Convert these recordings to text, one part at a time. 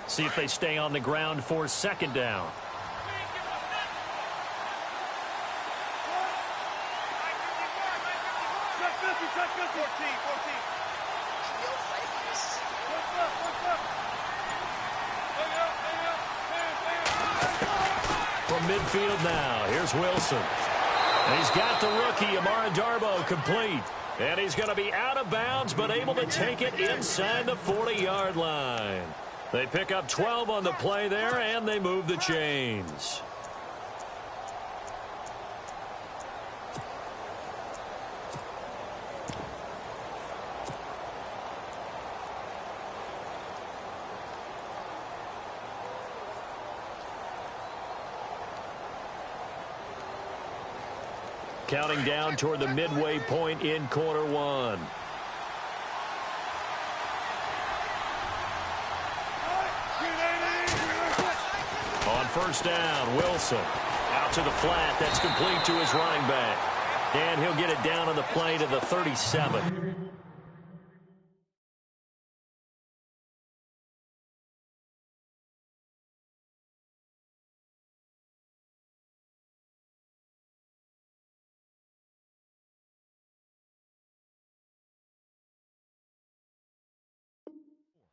See if they stay on the ground for second down. From midfield now, here's Wilson. And he's got the rookie, Amara Darboh, complete. And he's going to be out of bounds, but able to take it inside the 40-yard line. They pick up 12 on the play there, and they move the chains. Counting down toward the midway point in quarter one. On first down, Wilson. Out to the flat. That's complete to his running back. And he'll get it down on the play to the 37.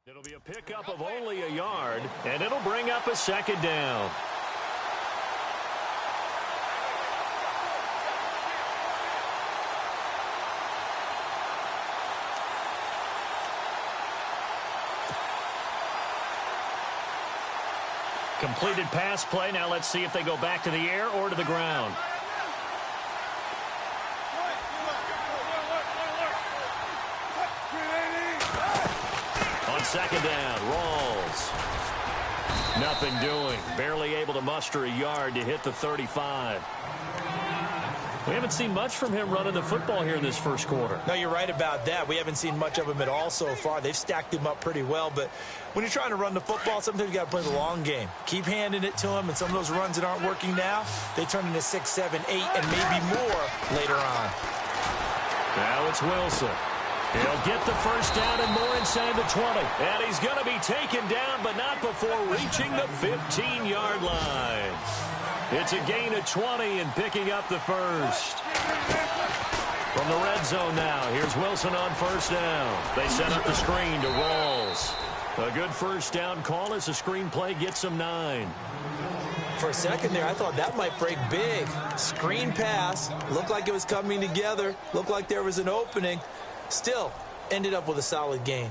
It'll be a pickup of only a yard, and it'll bring up a second down. Completed pass play. Now let's see if they go back to the air or to the ground. Second down, Rawls. Nothing doing. Barely able to muster a yard to hit the 35. We haven't seen much from him running the football here in this first quarter. No, you're right about that. We haven't seen much of him at all so far. They've stacked him up pretty well, but when you're trying to run the football, sometimes you got to play the long game. Keep handing it to him, and some of those runs that aren't working now, they turn into 6, 7, 8, and maybe more later on. Now it's Wilson. He'll get the first down and more inside the 20. And he's going to be taken down, but not before reaching the 15-yard line. It's a gain of 20 and picking up the first. From the red zone now, here's Wilson on first down. They set up the screen to Rawls. A good first down call as the screen play gets him 9. For a second there, I thought that might break big. Screen pass. Looked like it was coming together. Looked like there was an opening. Still, ended up with a solid gain.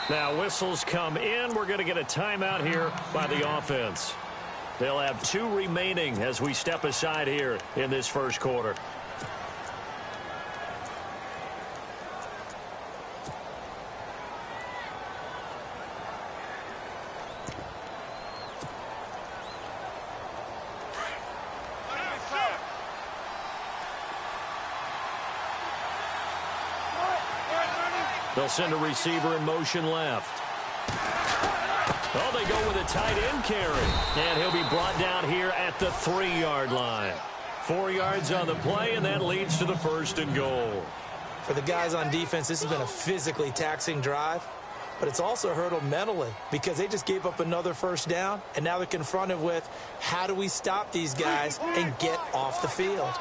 Now whistles come in. We're going to get a timeout here by the offense. They'll have 2 remaining as we step aside here in this first quarter. They'll send a receiver in motion left. Oh, they go with a tight end carry. And he'll be brought down here at the 3-yard line. 4 yards on the play, and that leads to the first and goal. For the guys on defense, this has been a physically taxing drive, but it's also hurt them mentally because they just gave up another first down, and now they're confronted with how do we stop these guys and get off the field.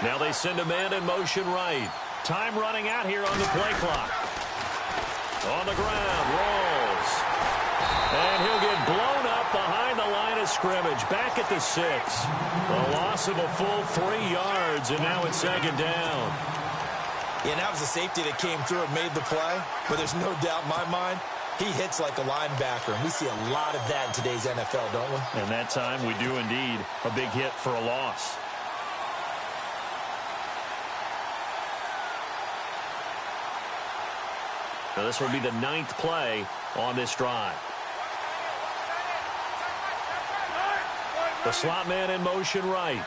Now they send a man in motion right. Time running out here on the play clock. On the ground, Rawls. And he'll get blown up behind the line of scrimmage. Back at the 6. A loss of a full 3 yards, and now it's second down. Yeah, and that was a safety that came through and made the play. But there's no doubt in my mind, he hits like a linebacker. And we see a lot of that in today's NFL, don't we? And that time we do indeed. A big hit for a loss. So this will be the 9th play on this drive. The slot man in motion right.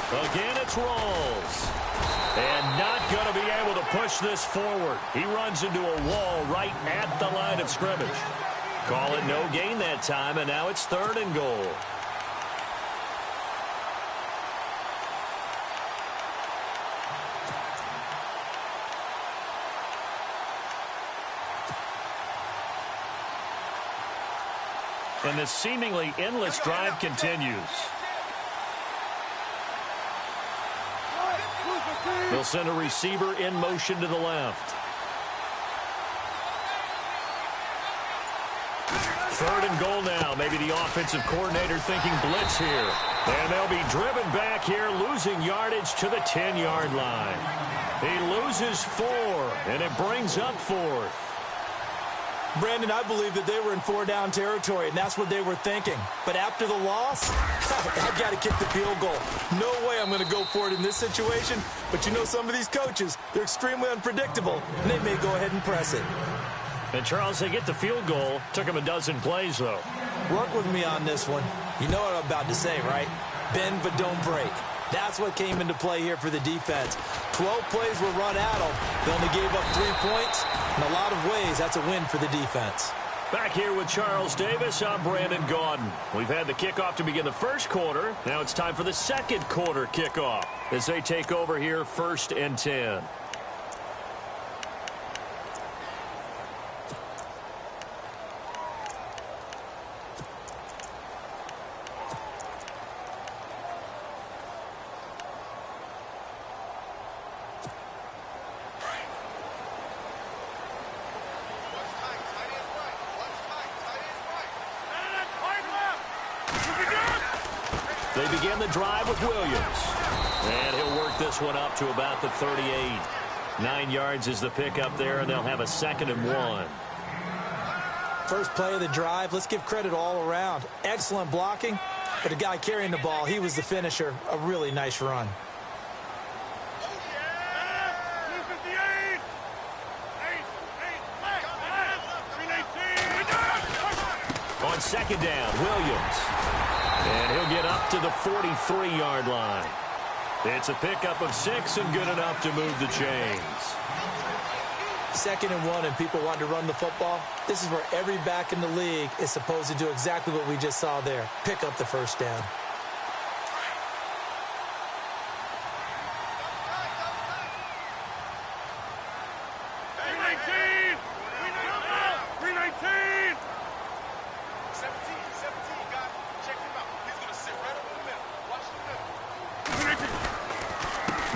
Again, it's Rolls. And not going to be able to push this forward. He runs into a wall right at the line of scrimmage. Call it no gain that time, and now it's 3rd and goal. And the seemingly endless drive continues. They'll send a receiver in motion to the left. 3rd and goal now. Maybe the offensive coordinator thinking blitz here. And they'll be driven back here, losing yardage to the 10-yard line. He loses 4, and it brings up 4th. Brandon, I believe that they were in 4-down territory, and that's what they were thinking. But after the loss, I've got to kick the field goal. No way I'm going to go for it in this situation. But you know some of these coaches, they're extremely unpredictable, and they may go ahead and press it. And, Charles, they get the field goal. Took them a dozen plays, though. Work with me on this one. You know what I'm about to say, right? Bend but don't break. That's what came into play here for the defense. 12 plays were run at them. They only gave up 3 points. In a lot of ways, that's a win for the defense. Back here with Charles Davis, I'm Brandon Gaudin. We've had the kickoff to begin the first quarter. Now it's time for the second quarter kickoff as they take over here 1st and 10. They begin the drive with Williams. And he'll work this one up to about the 38. 9 yards is the pickup there, and they'll have a 2nd and 1. First play of the drive, let's give credit all around. Excellent blocking, but the guy carrying the ball, he was the finisher. A really nice run. On 2nd down, Williams. And he'll get up to the 43-yard line. It's a pickup of 6 and good enough to move the chains. 2nd and 1 and people want to run the football. This is where every back in the league is supposed to do exactly what we just saw there. Pick up the first down.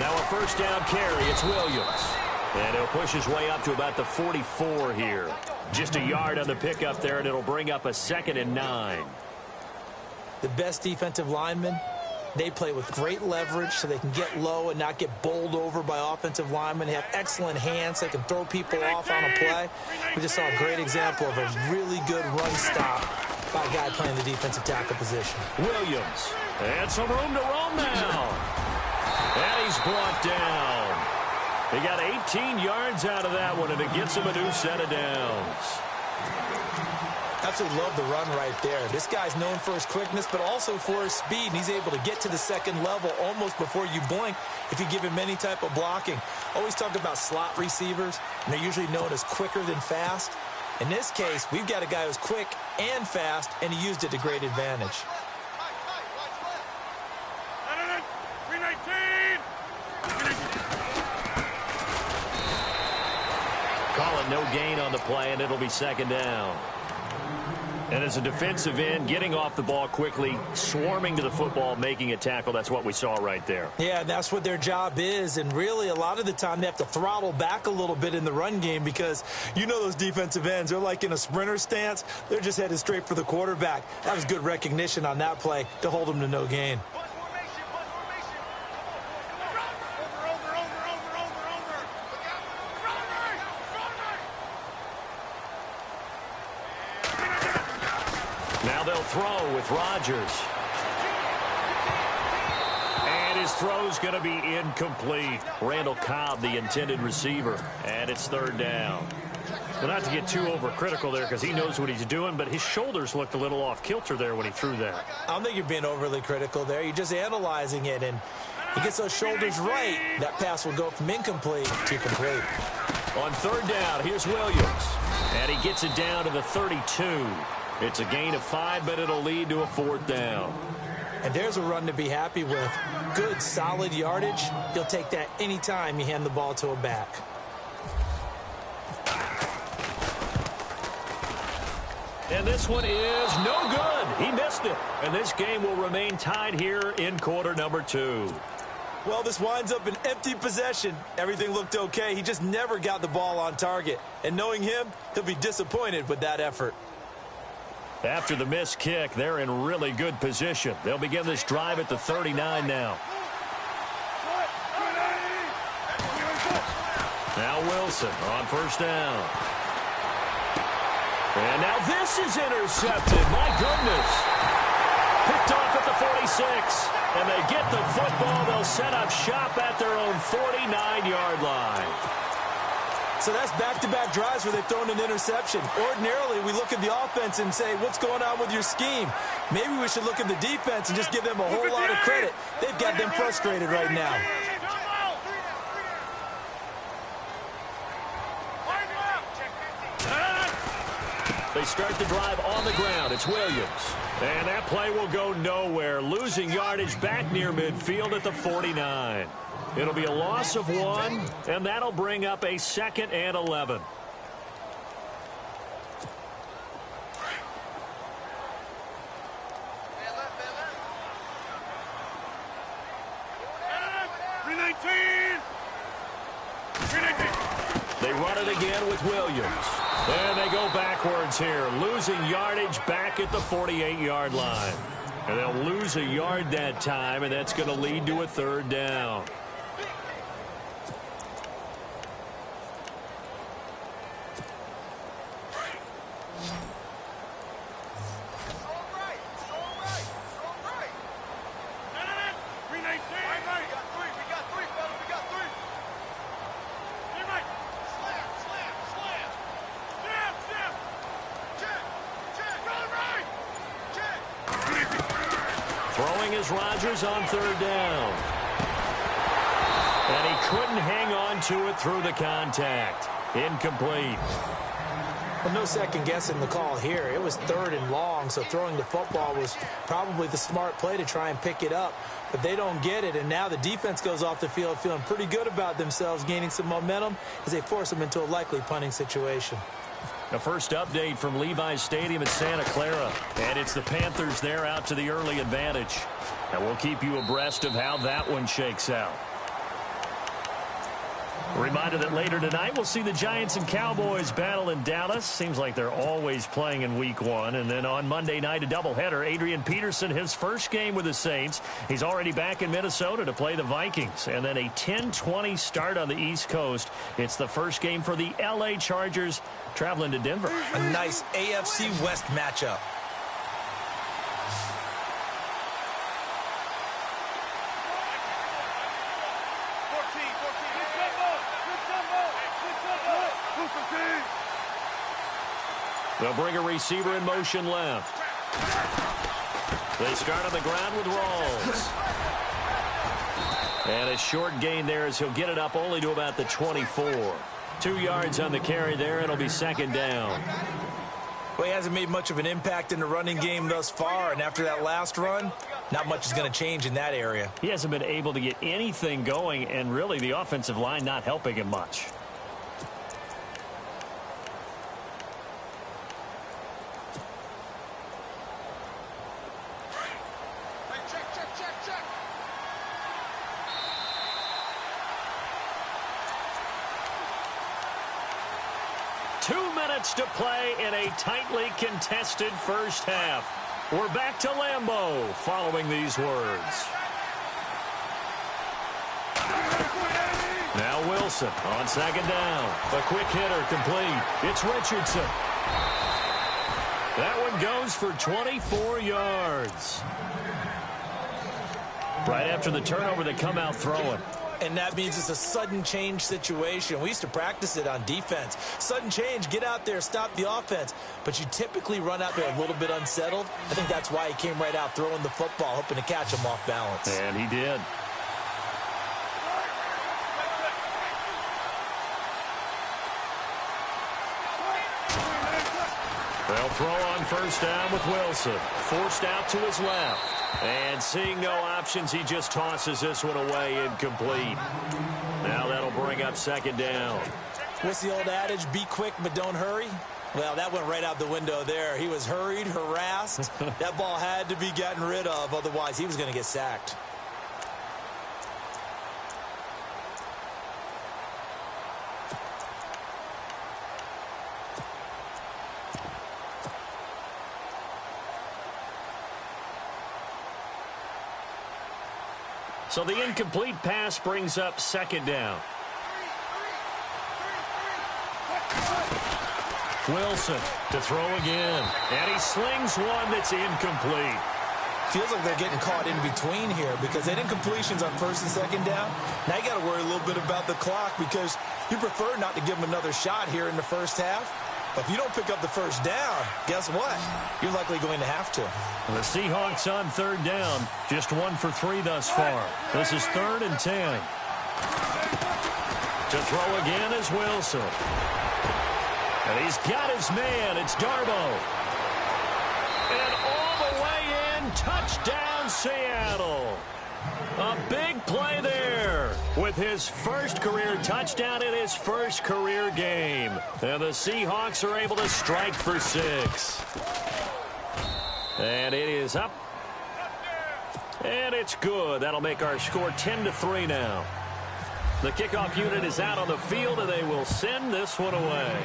Now a first down carry. It's Williams. And he'll push his way up to about the 44 here. Just a yard on the pickup there, and it'll bring up a 2nd and 9. The best defensive linemen, they play with great leverage so they can get low and not get bowled over by offensive linemen. They have excellent hands. They can throw people off on a play. We just saw a great example of a really good run stop by a guy playing the defensive tackle position. Williams. And some room to roam now. And he's brought down. He got 18 yards out of that one, and it gets him a new set of downs. Absolutely love the run right there. This guy's known for his quickness, but also for his speed. And he's able to get to the 2nd level almost before you blink if you give him any type of blocking. Always talk about slot receivers, and they're usually known as quicker than fast. In this case, we've got a guy who's quick and fast, and he used it to great advantage. Call it no gain on the play, and it'll be 2nd down. And as a defensive end, getting off the ball quickly, swarming to the football, making a tackle, that's what we saw right there. Yeah, that's what their job is. And really, a lot of the time, they have to throttle back a little bit in the run game because you know those defensive ends, they're like in a sprinter stance. They're just headed straight for the quarterback. That was good recognition on that play to hold them to no gain. Now they'll throw with Rodgers. And his throw's going to be incomplete. Randall Cobb, the intended receiver. And it's 3rd down. Well, not to get too overcritical there because he knows what he's doing, but his shoulders looked a little off kilter there when he threw that. I don't think you're being overly critical there. You're just analyzing it. And He gets those shoulders right. That pass will go from incomplete to complete. On third down, here's Williams. And he gets it down to the 32. It's a gain of 5, but it'll lead to a fourth down. And there's a run to be happy with. Good, solid yardage. He'll take that anytime you hand the ball to a back. And this one is no good. He missed it. And this game will remain tied here in quarter number 2. Well, this winds up an empty possession. Everything looked okay. He just never got the ball on target. And knowing him, he'll be disappointed with that effort. After the missed kick, they're in really good position. They'll begin this drive at the 39 now. Now Wilson on first down. And now this is intercepted. My goodness. Picked off at the 46. And they get the football. They'll set up shop at their own 49-yard line. So that's back-to-back drives where they've thrown an interception. Ordinarily, we look at the offense and say, what's going on with your scheme? Maybe we should look at the defense and just give them a whole lot of credit. They've got them frustrated right now. They start the drive on the ground. It's Williams. And that play will go nowhere. Losing yardage back near midfield at the 49. It'll be a loss of 1, and that'll bring up a 2nd and 11. They run it again with Williams. And they go backwards here, losing yardage back at the 48-yard line. And they'll lose a yard that time, and that's going to lead to a 3rd down. Rodgers on 3rd down. And he couldn't hang on to it through the contact. Incomplete. Well, no second guessing the call here. It was 3rd and long, so throwing the football was probably the smart play to try and pick it up. But they don't get it, and now the defense goes off the field feeling pretty good about themselves, gaining some momentum as they force them into a likely punting situation. The first update from Levi's Stadium in Santa Clara. And it's the Panthers there out to the early advantage. And we'll keep you abreast of how that one shakes out. A reminder that later tonight we'll see the Giants and Cowboys battle in Dallas. Seems like they're always playing in week 1. And then on Monday night, a doubleheader. Adrian Peterson, his first game with the Saints. He's already back in Minnesota to play the Vikings. And then a 10-20 start on the East Coast. It's the first game for the L.A. Chargers traveling to Denver. A nice AFC West matchup. They'll bring a receiver in motion left. They start on the ground with Rawls. And a short gain there as he'll get it up only to about the 24. 2 yards on the carry there. It'll be 2nd down. Well, he hasn't made much of an impact in the running game thus far, and after that last run, not much is going to change in that area. He hasn't been able to get anything going, and really the offensive line not helping him much. To play in a tightly contested first half. We're back to Lambeau following these words. Now Wilson on 2nd down. A quick hitter complete. It's Richardson. That one goes for 24 yards. Right after the turnover, they come out throwing. And that means it's a sudden change situation. We used to practice it on defense. Sudden change, get out there, stop the offense. But you typically run out there a little bit unsettled. I think that's why he came right out throwing the football, hoping to catch him off balance. And he did. They'll throw on first down with Wilson. Forced out to his left. And seeing no options, he just tosses this one away incomplete. Now that'll bring up second down. What's the old adage? Be quick, but don't hurry. Well, that went right out the window there. He was hurried, harassed. That ball had to be gotten rid of. Otherwise, he was going to get sacked. So the incomplete pass brings up second down. Wilson to throw again. And he slings one that's incomplete. Feels like they're getting caught in between here because they did incompletions on first and second down. Now you got to worry a little bit about the clock because you prefer not to give them another shot here in the first half. But if you don't pick up the first down, guess what? You're likely going to have to. The Seahawks on third down. Just 1 for 3 thus far. This is 3rd and 10. To throw again is Wilson. And he's got his man. It's Darbo. And all the way in. Touchdown, Seattle. A big play there with his first career touchdown in his first career game. And the Seahawks are able to strike for 6. And it is up. And it's good. That'll make our score 10-3 now. The kickoff unit is out on the field, and they will send this one away.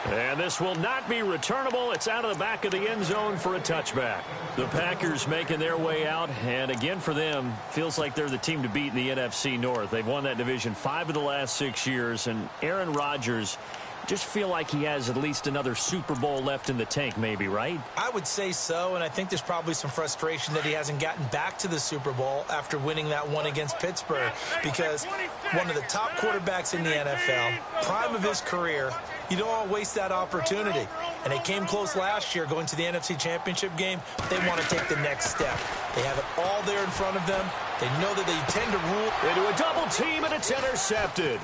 And this will not be returnable. It's out of the back of the end zone for a touchback. The Packers making their way out, and again for them, feels like they're the team to beat in the NFC North. They've won that division 5 of the last 6 years, and Aaron Rodgers just feel like he has at least another Super Bowl left in the tank maybe, right? I would say so, and I think there's probably some frustration that he hasn't gotten back to the Super Bowl after winning that one against Pittsburgh because one of the top quarterbacks in the NFL, prime of his career, you don't want to waste that opportunity. And they came close last year going to the NFC Championship game. They want to take the next step. They have it all there in front of them. They know that they tend to rule. Into a double team, and it's intercepted.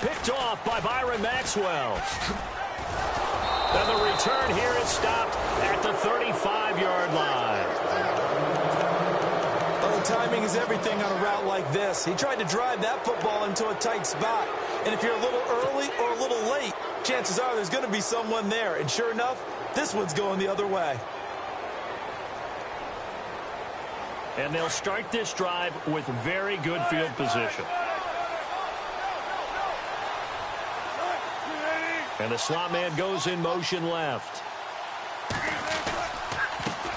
Picked off by Byron Maxwell. And the return here is stopped at the 35-yard line. Oh, timing is everything on a route like this. He tried to drive that football into a tight spot. And if you're a little early or a little late, chances are there's going to be someone there. And sure enough, this one's going the other way. And they'll start this drive with very good field position. And the slot man goes in motion left.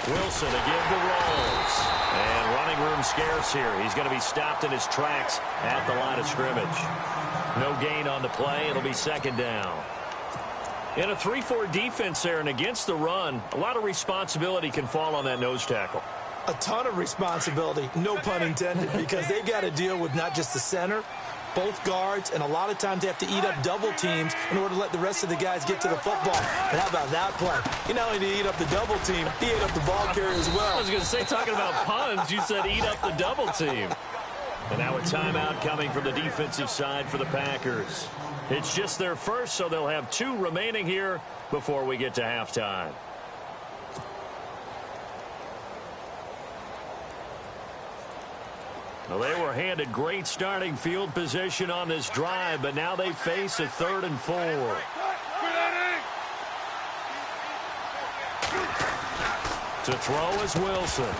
Wilson again to rolls. And running room scarce here. He's going to be stopped in his tracks at the line of scrimmage. No gain on the play. It'll be second down. In a 3-4 defense there and against the run, a lot of responsibility can fall on that nose tackle. A ton of responsibility, no pun intended, because they've got to deal with not just the center, both guards, and a lot of times they have to eat up double teams in order to let the rest of the guys get to the football. And how about that play? He not only did he eat up the double team, he ate up the ball carrier as well. I was going to say, talking about puns, you said eat up the double team. And now a timeout coming from the defensive side for the Packers. It's just their first, so they'll have 2 remaining here before we get to halftime. Well, they were handed great starting field position on this drive, but now they face a 3rd and 4. To throw is Wilson.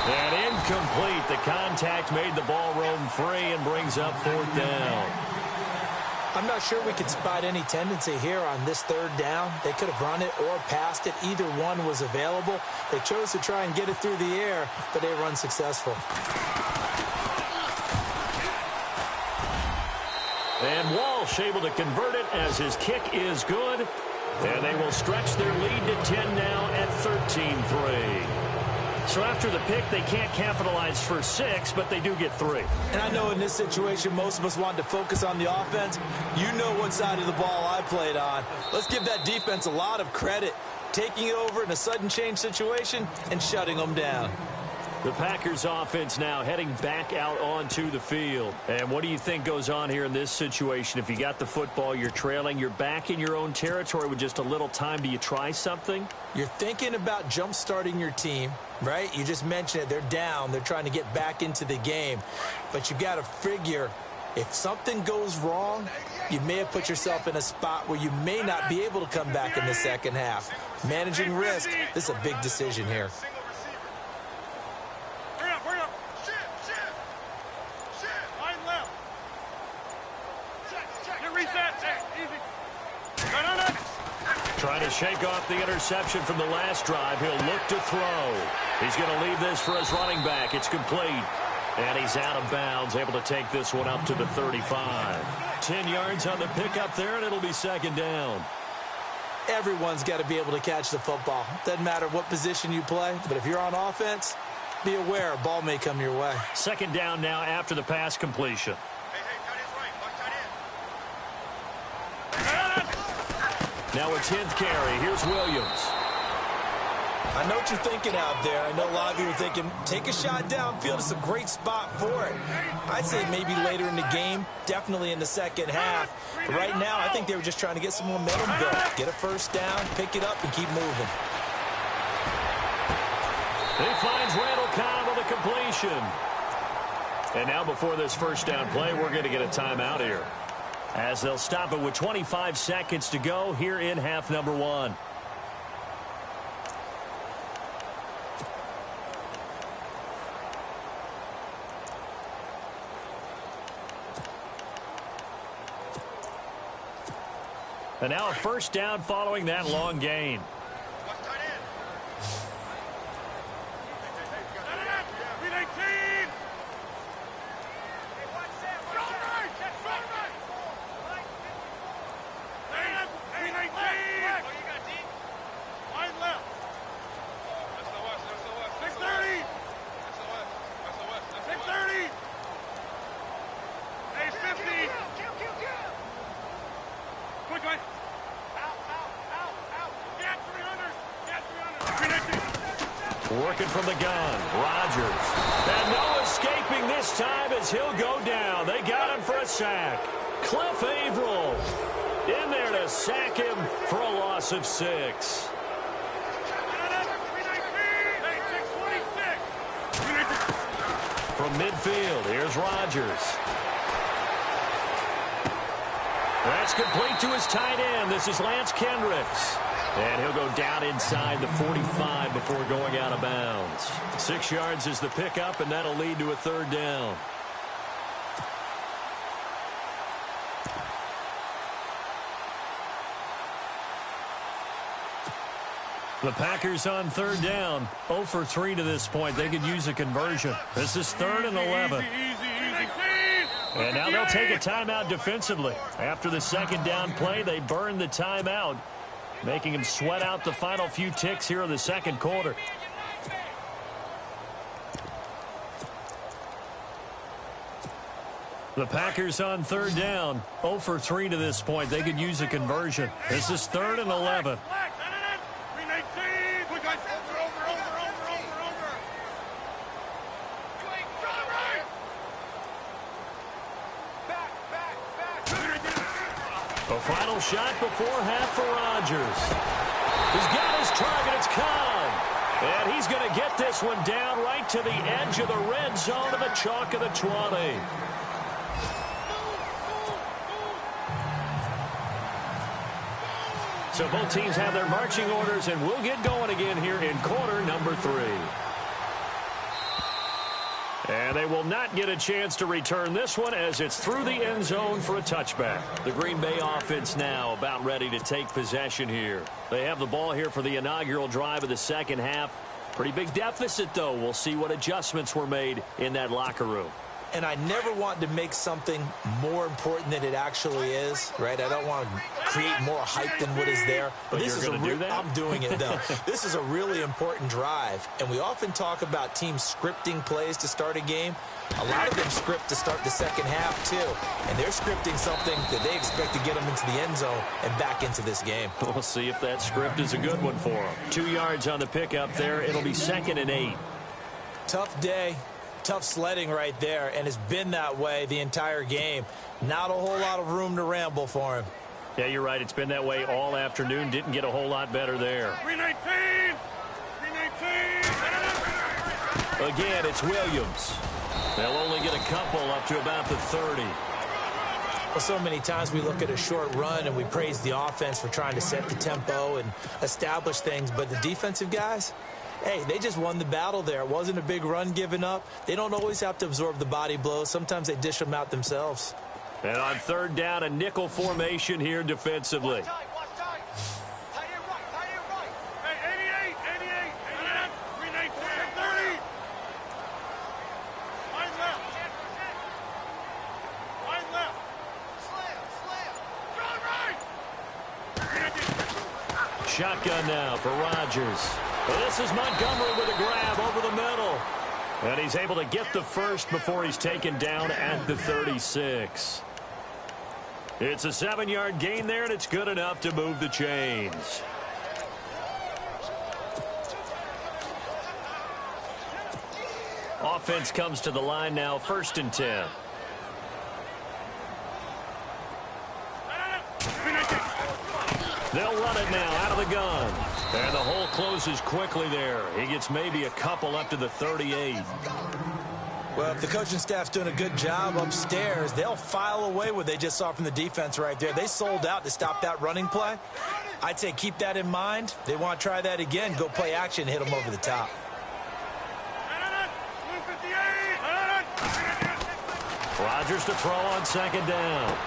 And incomplete. The contact made the ball roam free and brings up 4th down. I'm not sure we could spot any tendency here on this 3rd down. They could have run it or passed it. Either one was available. They chose to try and get it through the air, but they were unsuccessful. And Walsh able to convert it as his kick is good. And they will stretch their lead to 10 now at 13-3. So after the pick, they can't capitalize for 6, but they do get 3. And I know in this situation, most of us want to focus on the offense. You know what side of the ball I played on. Let's give that defense a lot of credit, taking it over in a sudden change situation and shutting them down. The Packers offense now heading back out onto the field. And what do you think goes on here in this situation? If you got the football, you're trailing, you're back in your own territory with just a little time. Do you try something? You're thinking about jump-starting your team, right? You just mentioned it. They're down. They're trying to get back into the game. But you've got to figure if something goes wrong, you may have put yourself in a spot where you may not be able to come back in the second half. Managing risk, this is a big decision here. Trying to shake off the interception from the last drive. He'll look to throw. He's going to leave this for his running back. It's complete. And he's out of bounds, able to take this one up to the 35. 10 yards on the pickup there, and it'll be second down. Everyone's got to be able to catch the football. Doesn't matter what position you play, but if you're on offense, be aware a ball may come your way. Second down now after the pass completion. Now a 10th carry. Here's Williams. I know what you're thinking out there. I know a lot of you are thinking, take a shot downfield. It's a great spot for it. I'd say maybe later in the game, definitely in the second half. But right now, I think they were just trying to get some momentum built. Get a first down, pick it up, and keep moving. He finds Randall Cobb with a completion. And now before this first down play, we're going to get a timeout here, as they'll stop it with 25 seconds to go here in half number one. And now a first down following that long gain. Working from the gun, Rodgers. And no escaping this time as he'll go down. They got him for a sack. Cliff Averill in there to sack him for a loss of 6. From midfield, here's Rodgers. That's complete to his tight end. This is Lance Kendricks. And he'll go down inside the 45 before going out of bounds. 6 yards is the pickup, and that'll lead to a third down. The Packers on third down. 0 for 3 to this point. They could use a conversion. This is 3rd and 11. And now they'll take a timeout defensively. After the second down play, they burn the timeout, making him sweat out the final few ticks here in the second quarter. The Packers on third down. 0 for 3 to this point. They could use a conversion. This is 3rd and 11. The final shot before half for Rodgers. He's got his target. It's Cobb. And he's going to get this one down right to the edge of the red zone of the chalk of the 20. So both teams have their marching orders, and we'll get going again here in quarter number 3. And they will not get a chance to return this one as it's through the end zone for a touchback. The Green Bay offense now about ready to take possession here. They have the ball here for the inaugural drive of the second half. Pretty big deficit, though. We'll see what adjustments were made in that locker room. And I never want to make something more important than it actually is, right? I don't want to create more hype than what is there. But this is going to do that? I'm doing it, though. This is a really important drive. And we often talk about teams scripting plays to start a game. A lot of them script to start the second half, too. And they're scripting something that they expect to get them into the end zone and back into this game. We'll see if that script is a good one for them. 2 yards on the pickup there. It'll be 2nd and 8. Tough day, tough sledding right there, and it's been that way the entire game. Not a whole lot of room to ramble for him. Yeah, you're right. It's been that way all afternoon. Didn't get a whole lot better there. 319! 319! Again, it's Williams. They'll only get a couple up to about the 30. Well, so many times we look at a short run and we praise the offense for trying to set the tempo and establish things, but the defensive guys, hey, they just won the battle there. It wasn't a big run given up. They don't always have to absorb the body blows. Sometimes they dish them out themselves. And on third down, a nickel formation here defensively. Hey, 88! 88! 319! 30! Wide left! Wide left! Slam! Shotgun now for Rodgers. Well, this is Montgomery with a grab over the middle. And he's able to get the first before he's taken down at the 36. It's a 7-yard gain there, and it's good enough to move the chains. Offense comes to the line now, 1st and 10. They'll run it now out of the gun. And the hole closes quickly there. He gets maybe a couple up to the 38. Well, if the coaching staff's doing a good job upstairs, they'll file away what they just saw from the defense right there. They sold out to stop that running play. I'd say keep that in mind. They want to try that again. Go play action, hit them over the top. Rodgers to throw on 2nd down.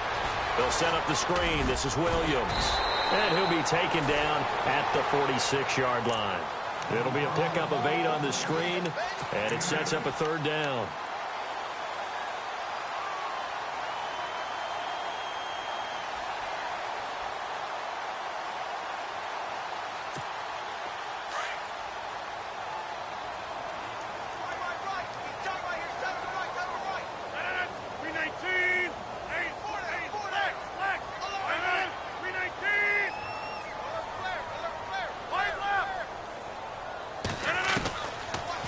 They'll set up the screen. This is Williams. And he'll be taken down at the 46-yard line. It'll be a pickup of 8 on the screen, and it sets up a 3rd down.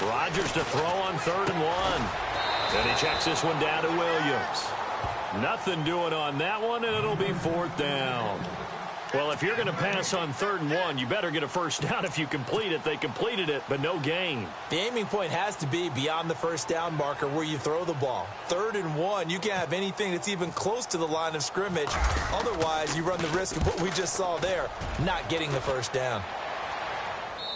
Rodgers to throw on 3rd and 1. And he checks this one down to Williams. Nothing doing on that one, and it'll be 4th down. Well, if you're going to pass on 3rd and 1, you better get a first down if you complete it. They completed it, but no gain. The aiming point has to be beyond the 1st down marker where you throw the ball. 3rd and 1, you can't have anything that's even close to the line of scrimmage. Otherwise, you run the risk of what we just saw there, not getting the 1st down.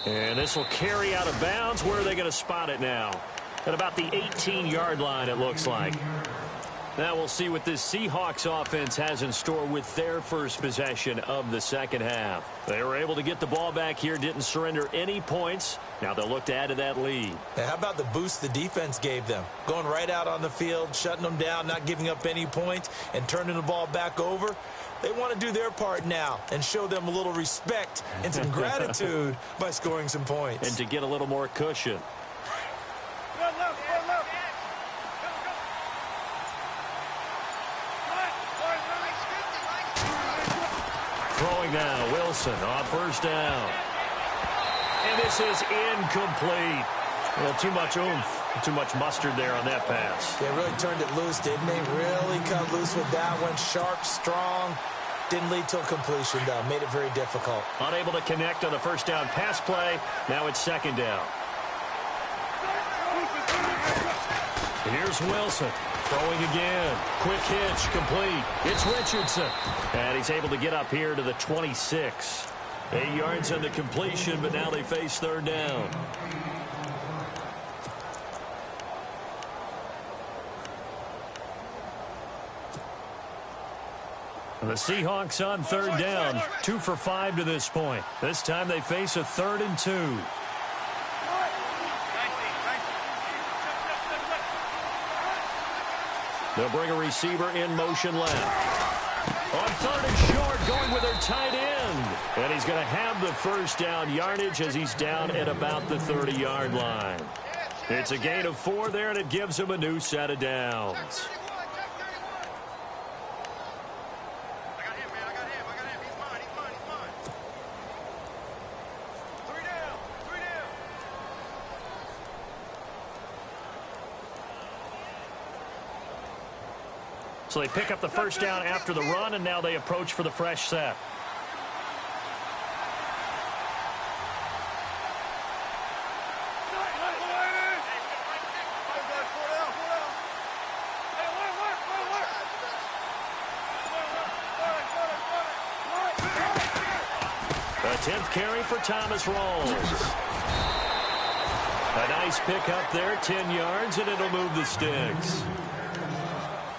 And this will carry out of bounds. Where are they going to spot it now? At about the 18-yard line, it looks like. Now we'll see what this Seahawks offense has in store with their first possession of the 2nd half. They were able to get the ball back here, didn't surrender any points. Now they'll look to add to that lead. Now, how about the boost the defense gave them? Going right out on the field, shutting them down, not giving up any points, and turning the ball back over. They want to do their part now and show them a little respect and some gratitude by scoring some points. And to get a little more cushion. Throwing now, Wilson on 1st down. And this is incomplete. Well, too much oomph, too much mustard there on that pass. They really turned it loose, didn't they? Really cut loose with that one. Sharp, strong. Didn't lead to a completion, though. Made it very difficult. Unable to connect on the 1st down pass play. Now it's 2nd down. Here's Wilson. Throwing again. Quick hitch, complete. It's Richardson. And he's able to get up here to the 26. 8 yards on the completion, but now they face 3rd down. The Seahawks on 3rd down. 2 for 5 to this point. This time they face a 3rd and 2. They'll bring a receiver in motion left. On 3rd and short, going with their tight end. And he's going to have the 1st down yardage as he's down at about the 30-yard line. It's a gain of 4 there, and it gives him a new set of downs. So they pick up the first down after the run, and now they approach for the fresh set. A 10th carry for Thomas Rawls. A nice pick up there, 10 yards, and it'll move the sticks.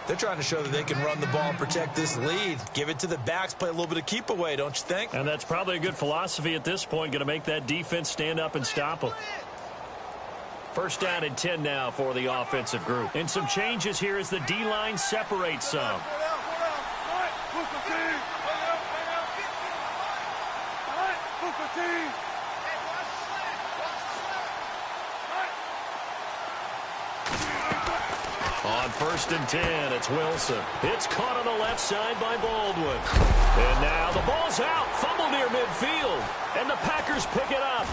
They're trying to show that they can run the ball and protect this lead. Give it to the backs, play a little bit of keep away, don't you think? And that's probably a good philosophy at this point, going to make that defense stand up and stop them. First down and 10 now for the offensive group. And some changes here as the D-line separates some. On first and 10, it's Wilson. It's caught on the left side by Baldwin. And now the ball's out. Fumble near midfield. And the Packers pick it up.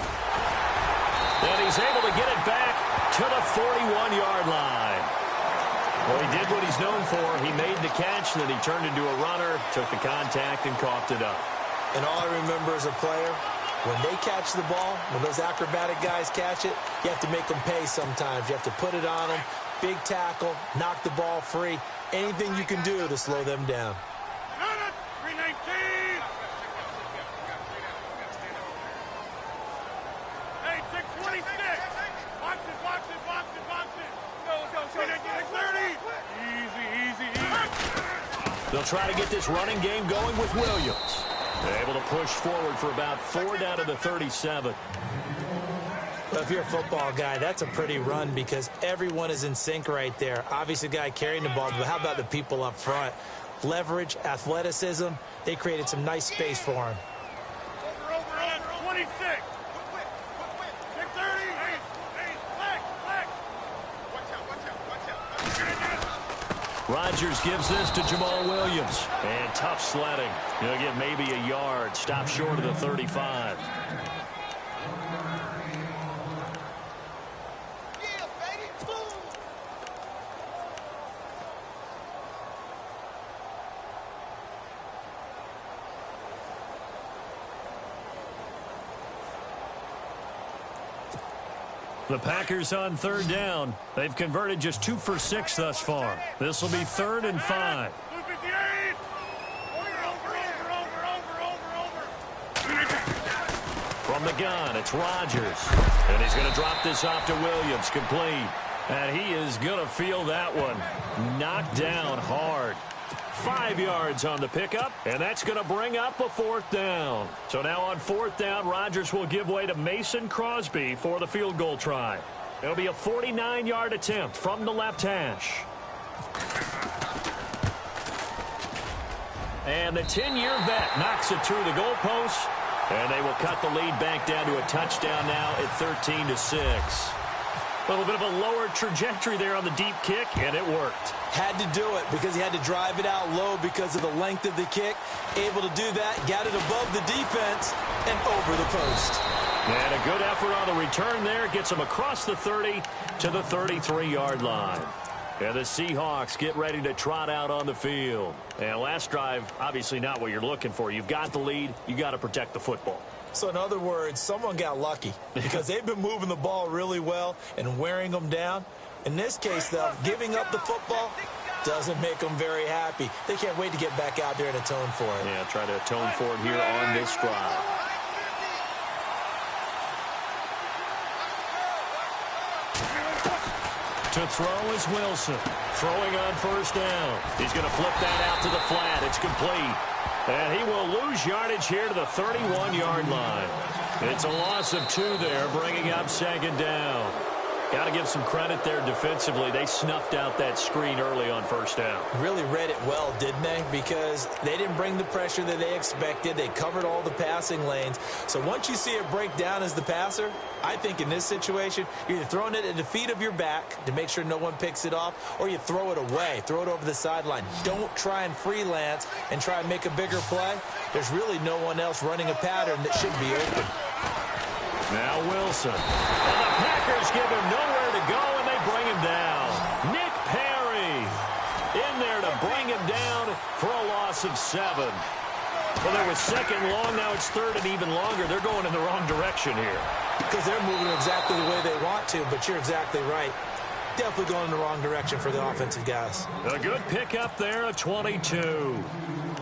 And he's able to get it back to the 41-yard line. Well, he did what he's known for. He made the catch, then he turned into a runner, took the contact, and coughed it up. And all I remember as a player, when they catch the ball, when those acrobatic guys catch it, you have to make them pay sometimes. You have to put it on them. Big tackle, knock the ball free. Anything you can do to slow them down. 319. Hey, 626. Box it. Go. 30. Easy. They'll try to get this running game going with Williams. They're able to push forward for about 4 down to the 37. Well, if you're a football guy, that's a pretty run because everyone is in sync right there. Obviously, the guy carrying the ball, but how about the people up front? Leverage, athleticism, they created some nice space for him. Over. 26. 630. Flex. Rodgers gives this to Jamal Williams. And tough sledding. He'll get maybe a yard. Stop short of the 35. The Packers on third down. They've converted just 2 for 6 thus far. This will be 3rd and 5. 258. Over. From the gun, it's Rodgers. And he's going to drop this off to Williams, complete. And he is going to feel that one. Knocked down hard. 5 yards on the pickup, and that's going to bring up a 4th down. So now on 4th down, Rodgers will give way to Mason Crosby for the field goal try. It'll be a 49-yard attempt from the left hash. And the 10-year vet knocks it through the goalpost, and they will cut the lead back down to a touchdown now at 13-6. A little bit of a lower trajectory there on the deep kick, and it worked. Had to do it because he had to drive it out low because of the length of the kick. Able to do that, got it above the defense and over the post. And a good effort on the return there. Gets him across the 30 to the 33-yard line. And the Seahawks get ready to trot out on the field. And last drive, obviously not what you're looking for. You've got the lead. You got to protect the football. So in other words, someone got lucky because they've been moving the ball really well and wearing them down. In this case, though, giving up the football doesn't make them very happy. They can't wait to get back out there and atone for it. Yeah, try to atone for it here on this drive. To throw is Wilson. Throwing on first down. He's going to flip that out to the flat. It's complete. And he will lose yardage here to the 31-yard line. It's a loss of 2 there, bringing up 2nd down. Got to give some credit there defensively. They snuffed out that screen early on first down. Really read it well, didn't they? Because they didn't bring the pressure that they expected. They covered all the passing lanes. So once you see it break down as the passer, I think in this situation, you're either throwing it at the feet of your back to make sure no one picks it off, or you throw it away, throw it over the sideline. Don't try and freelance and try and make a bigger play. There's really no one else running a pattern that should be open. Now Wilson. And the Packers give him nowhere to go, and they bring him down. Nick Perry in there to bring him for a loss of 7. Well, there was second long. Now it's third and even longer. They're going in the wrong direction here. Because they're moving exactly the way they want to, but you're exactly right. Definitely going in the wrong direction for the offensive guys. A good pickup there of 22.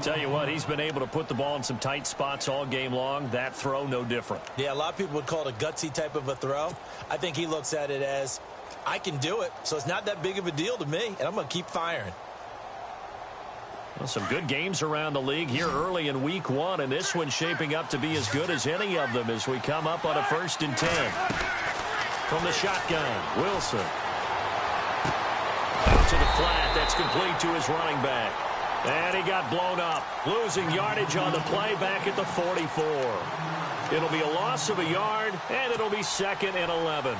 Tell you what, he's been able to put the ball in some tight spots all game long. That throw, no different. Yeah, a lot of people would call it a gutsy type of a throw. I think he looks at it as, I can do it, so it's not that big of a deal to me, and I'm going to keep firing. Well, some good games around the league here early in week 1, and this one's shaping up to be as good as any of them as we come up on a 1st and 10. From the shotgun, Wilson. Out to the flat. That's complete to his running back. And he got blown up. Losing yardage on the play back at the 44. It'll be a loss of a yard, and it'll be 2nd and 11.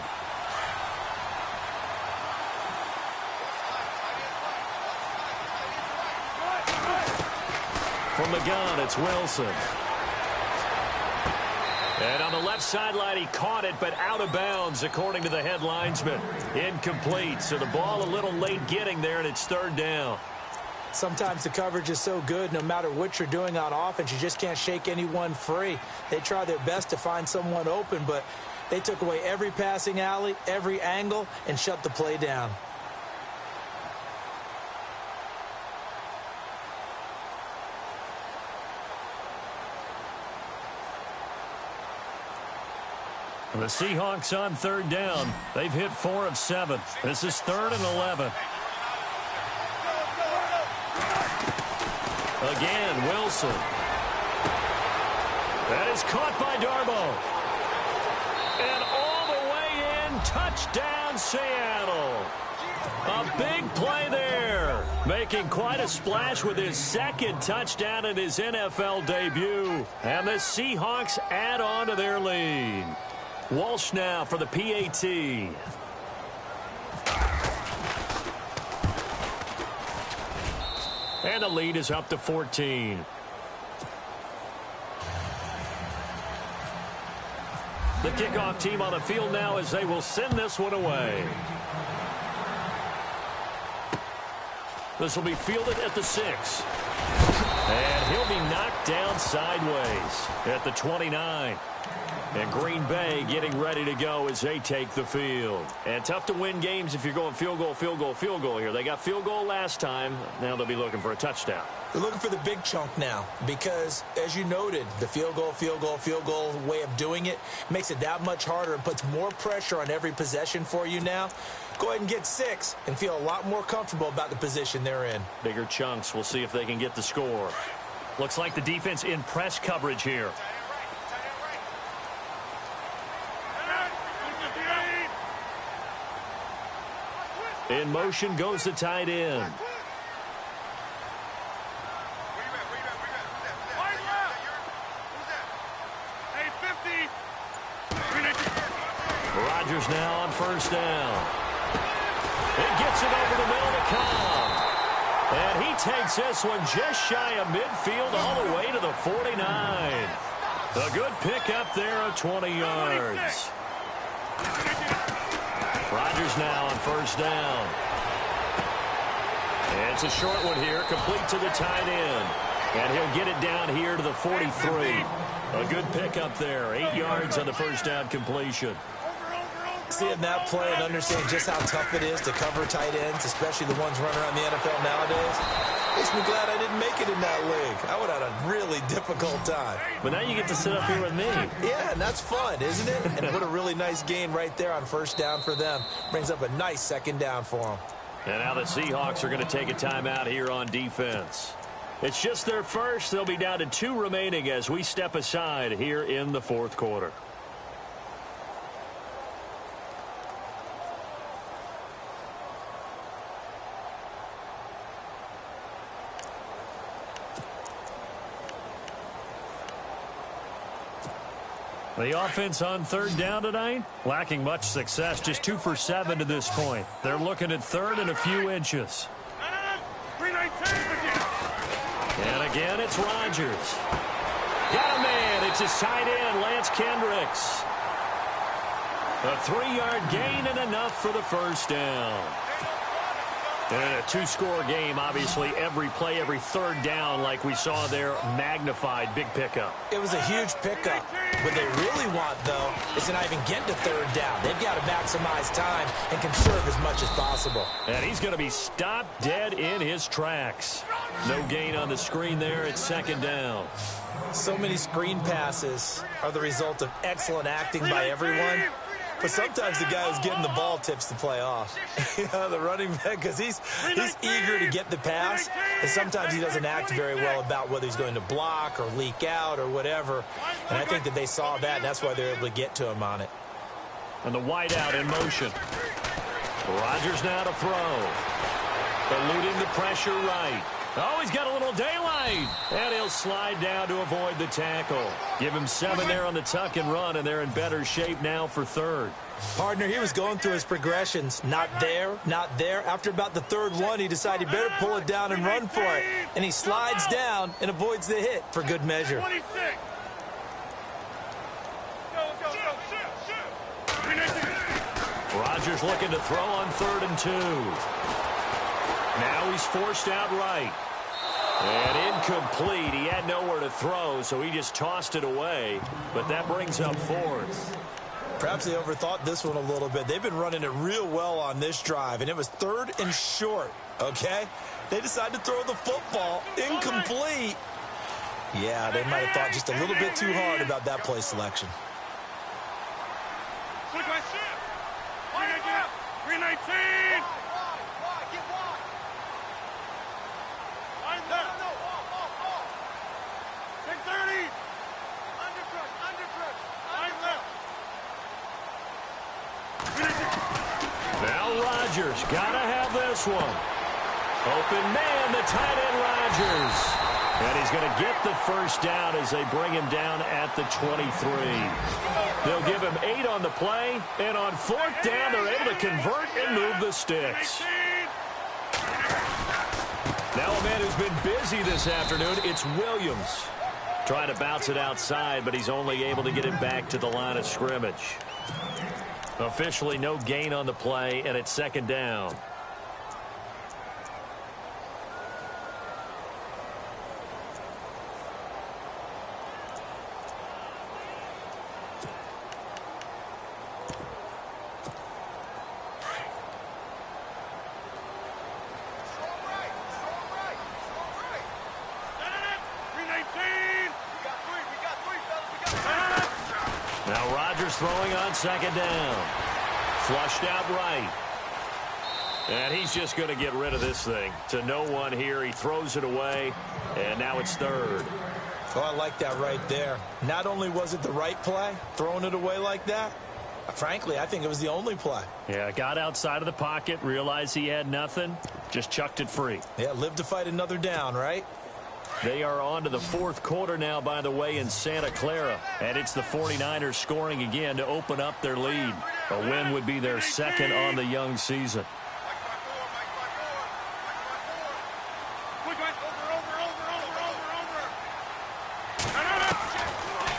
From the gun, it's Wilson. And on the left sideline, he caught it, but out of bounds, according to the head linesman. Incomplete, so the ball a little late getting there, and it's 3rd down. Sometimes the coverage is so good, no matter what you're doing on offense, you just can't shake anyone free. They try their best to find someone open, but they took away every passing alley, every angle, and shut the play down. The Seahawks on 3rd down. They've hit 4 of 7. This is 3rd and 11. Again, Wilson. That is caught by Darbo. And all the way in, touchdown Seattle. A big play there. Making quite a splash with his 2nd touchdown in his NFL debut. And the Seahawks add on to their lead. Walsh now for the PAT. And the lead is up to 14. The kickoff team on the field now as they will send this one away. This will be fielded at the 6. And he'll be knocked down sideways at the 29. And Green Bay getting ready to go as they take the field. And tough to win games if you're going field goal, field goal, field goal here. They got field goal last time. Now they'll be looking for a touchdown. They're looking for the big chunk now because, as you noted, the field goal way of doing it makes it that much harder and puts more pressure on every possession for you now. Go ahead and get 6 and feel a lot more comfortable about the position they're in. Bigger chunks. We'll see if they can get the score. Looks like the defense in press coverage here. In motion goes the tight end. Rodgers now on 1st down. It gets it over the middle to Cobb. And he takes this one just shy of midfield all the way to the 49. A good pickup there of 20 yards. Rodgers now on 1st down. And it's a short one here, complete to the tight end. And he'll get it down here to the 43. A good pickup there, 8 yards on the 1st down completion. Seeing that play and understanding just how tough it is to cover tight ends, especially the ones running around the NFL nowadays, makes me glad I didn't make it in that league. I would have had a really difficult time. But now you get to sit up here with me. Yeah, and that's fun, isn't it? And what a really nice gain right there on 1st down for them. Brings up a nice 2nd down for them. And now the Seahawks are going to take a timeout here on defense. It's just their first. They'll be down to 2 remaining as we step aside here in the 4th quarter. The offense on 3rd down tonight, lacking much success, just 2 for 7 to this point. They're looking at 3rd and a few inches. And again, it's Rodgers. Got a man. It's his tight end, Lance Kendricks. A 3-yard gain and enough for the 1st down. And in a two-score game, obviously, every play, every third down, like we saw there, magnified, big pickup. It was a huge pickup. What they really want, though, is to not even get to third down. They've got to maximize time and conserve as much as possible. And he's going to be stopped dead in his tracks. No gain on the screen there at second down. So many screen passes are the result of excellent acting by everyone. But sometimes the guy who's getting the ball tips the play off. You know, the running back, because he's eager to get the pass, and sometimes he doesn't act very well about whether he's going to block or leak out or whatever. And I think that they saw that, and that's why they're able to get to him on it. And the wideout in motion. Rodgers now to throw. Eluding the pressure right. Oh, he's got a little daylight. And he'll slide down to avoid the tackle. Give him 7 there on the tuck and run, and they're in better shape now for third. Partner, he was going through his progressions. Not there, not there. After about the third one, he decided he better pull it down and run for it. And he slides down and avoids the hit for good measure. 26. Rodgers looking to throw on 3rd and 2. Now he's forced out right. And incomplete. He had nowhere to throw, so he just tossed it away. But that brings up 4th. Perhaps they overthought this one a little bit. They've been running it real well on this drive, and it was 3rd and short, okay? They decided to throw the football incomplete. Yeah, they might have thought just a little bit too hard about that play selection. 319. Now Rodgers got to have this one. Open man, the tight end Rodgers. And he's going to get the first down as they bring him down at the 23. They'll give him 8 on the play. And on 4th down, they're able to convert and move the sticks. Now a man who's been busy this afternoon, it's Williams. Trying to bounce it outside, but he's only able to get it back to the line of scrimmage. Officially no gain on the play, and it's 2nd down. Now Rodgers throwing on 2nd down. Flushed out right. And he's just going to get rid of this thing. To no one here. He throws it away. And now it's 3rd. Oh, I like that right there. Not only was it the right play, throwing it away like that, frankly, I think it was the only play. Yeah, got outside of the pocket, realized he had nothing, just chucked it free. Yeah, live to fight another down, right? They are on to the 4th quarter now, by the way, in Santa Clara. And it's the 49ers scoring again to open up their lead. A win would be their 2nd on the young season.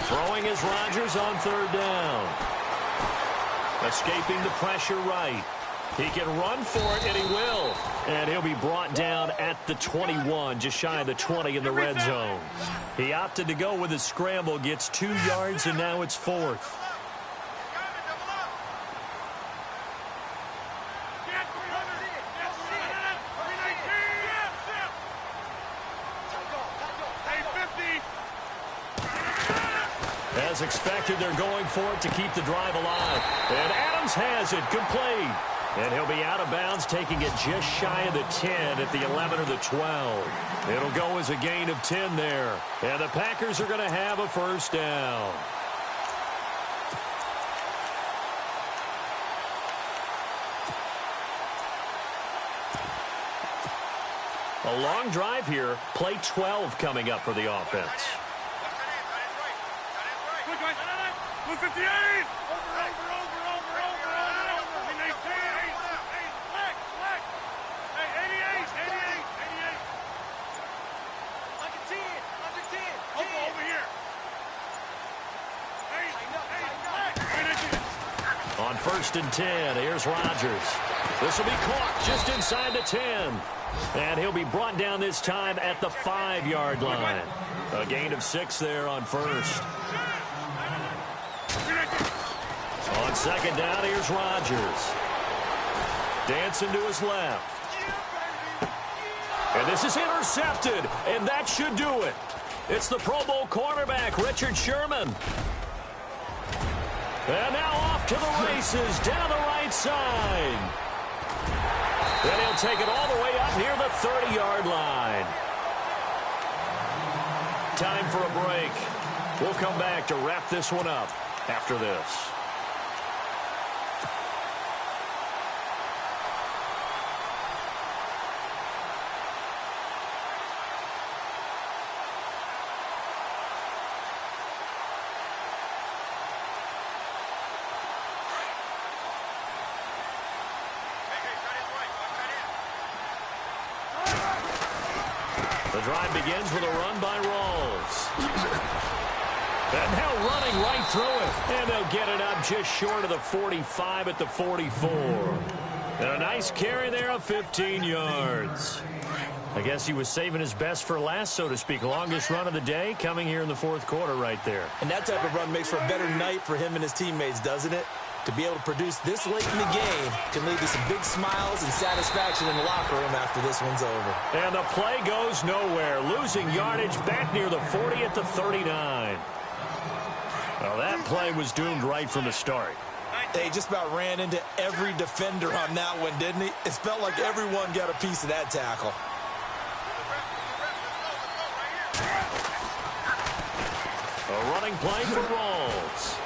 Throwing is Rodgers on 3rd down. Escaping the pressure right. He can run for it, and he will. And he'll be brought down at the 21, just shy of the 20 in the red zone. He opted to go with a scramble, gets 2 yards, and now it's 4th. As expected, they're going for it to keep the drive alive. And Adams has it complete. And he'll be out of bounds, taking it just shy of the 10 at the 11 or the 12. It'll go as a gain of 10 there. And the Packers are going to have a first down. A long drive here. Play 12 coming up for the offense. 158. On on 1st and 10. Here's Rodgers. This will be caught just inside the 10. And he'll be brought down this time at the 5-yard line. A gain of 6 there on 1st. On 2nd down, here's Rodgers. Dancing to his left. And this is intercepted, and that should do it. It's the Pro Bowl cornerback, Richard Sherman. And now off to the races, down the right side. Then he'll take it all the way up near the 30-yard line. Time for a break. We'll come back to wrap this one up after this. The drive begins with a run by Rawls. And now running right through it. And they'll get it up just short of the 45 at the 44. And a nice carry there of 15 yards. I guess he was saving his best for last, so to speak. Longest run of the day coming here in the 4th quarter right there. And that type of run makes for a better night for him and his teammates, doesn't it? To be able to produce this late in the game can lead to some big smiles and satisfaction in the locker room after this one's over. And the play goes nowhere. Losing yardage back near the 40 at the 39. Well, that play was doomed right from the start. They just about ran into every defender on that one, didn't he? It felt like everyone got a piece of that tackle. A running play for Rawls.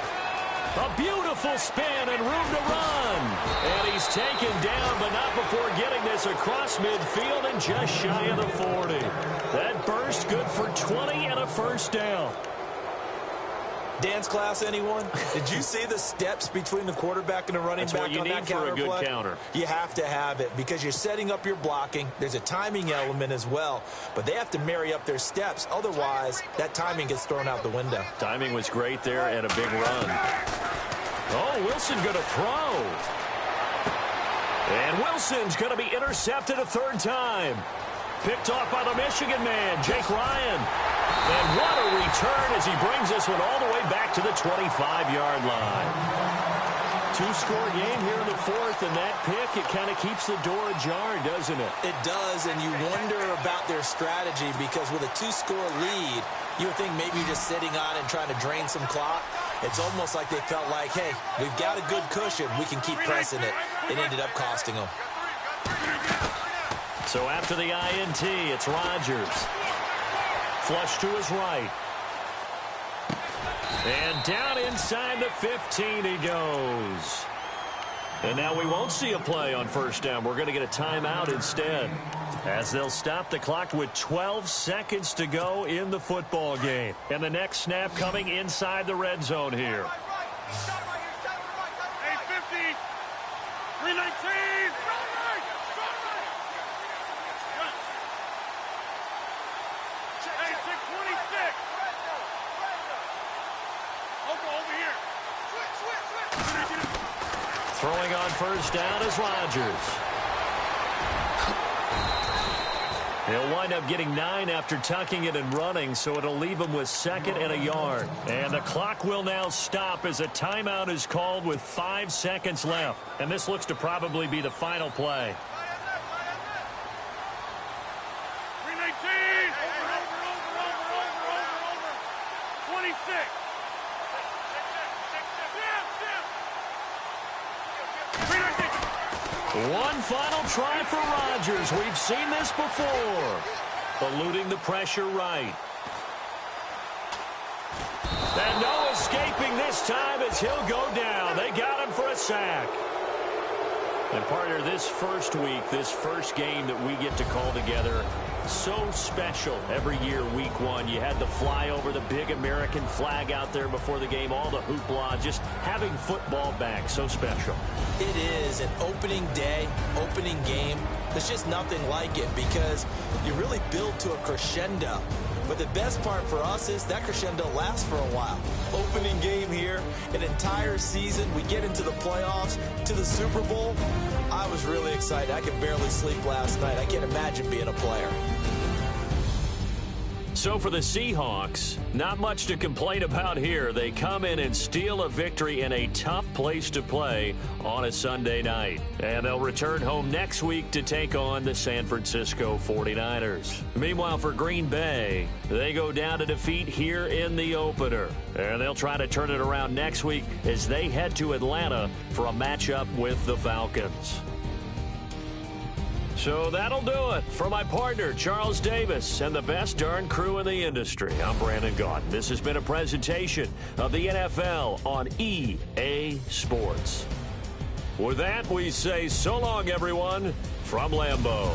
A beautiful spin and room to run. And he's taken down, but not before getting this across midfield and just shy of the 40. That burst good for 20 and a 1st down. Dance class, anyone? Did you see the steps between the quarterback and the running That's back what you on need that for counter a good play? counter. You have to have it because you're setting up your blocking. There's a timing element as well, but they have to marry up their steps. Otherwise, that timing gets thrown out the window. Timing was great there and a big run. Oh, Wilson going to throw. And Wilson's going to be intercepted a 3rd time. Picked off by the Michigan man, Jake Ryan. And what a return as he brings this one all the way back to the 25-yard line. 2-score game here in the 4th, and that pick, it kind of keeps the door ajar, doesn't it? It does, and you wonder about their strategy because with a 2-score lead, you would think maybe you're just sitting on it and trying to drain some clock. It's almost like they felt like, hey, we've got a good cushion. We can keep pressing it. It ended up costing them. So after the INT, it's Rodgers. Flush to his right. And down inside the 15 he goes. And now we won't see a play on 1st down. We're going to get a timeout instead, as they'll stop the clock with 12 seconds to go in the football game. And the next snap coming inside the red zone here. 850. 319. Hey, 626. Over here. Throwing on 1st down is Rodgers. He'll wind up getting 9 after tucking it and running, so it'll leave him with 2nd and a yard. And the clock will now stop as a timeout is called with 5 seconds left. And this looks to probably be the final play. 319. Over. 26. One final try for Rodgers. We've seen this before. Eluding the pressure right. And no escaping this time as he'll go down. They got him for a sack. And partner, this first week, this first game that we get to call together, So special every year, week one. You had the fly over the big American flag out there before the game, all the hoopla, just having football back, so special. It is an opening day, opening game. There's just nothing like it because you really build to a crescendo. But the best part for us is that crescendo lasts for a while. Opening game here, an entire season. We get into the playoffs, to the Super Bowl. I was really excited. I could barely sleep last night. I can't imagine being a player. So for the Seahawks, not much to complain about here. They come in and steal a victory in a tough place to play on a Sunday night. And they'll return home next week to take on the San Francisco 49ers. Meanwhile, for Green Bay, they go down to defeat here in the opener. And they'll try to turn it around next week as they head to Atlanta for a matchup with the Falcons. So that'll do it. For my partner, Charles Davis, and the best darn crew in the industry, I'm Brandon Gaudin. This has been a presentation of the NFL on EA Sports. With that, we say so long, everyone, from Lambeau.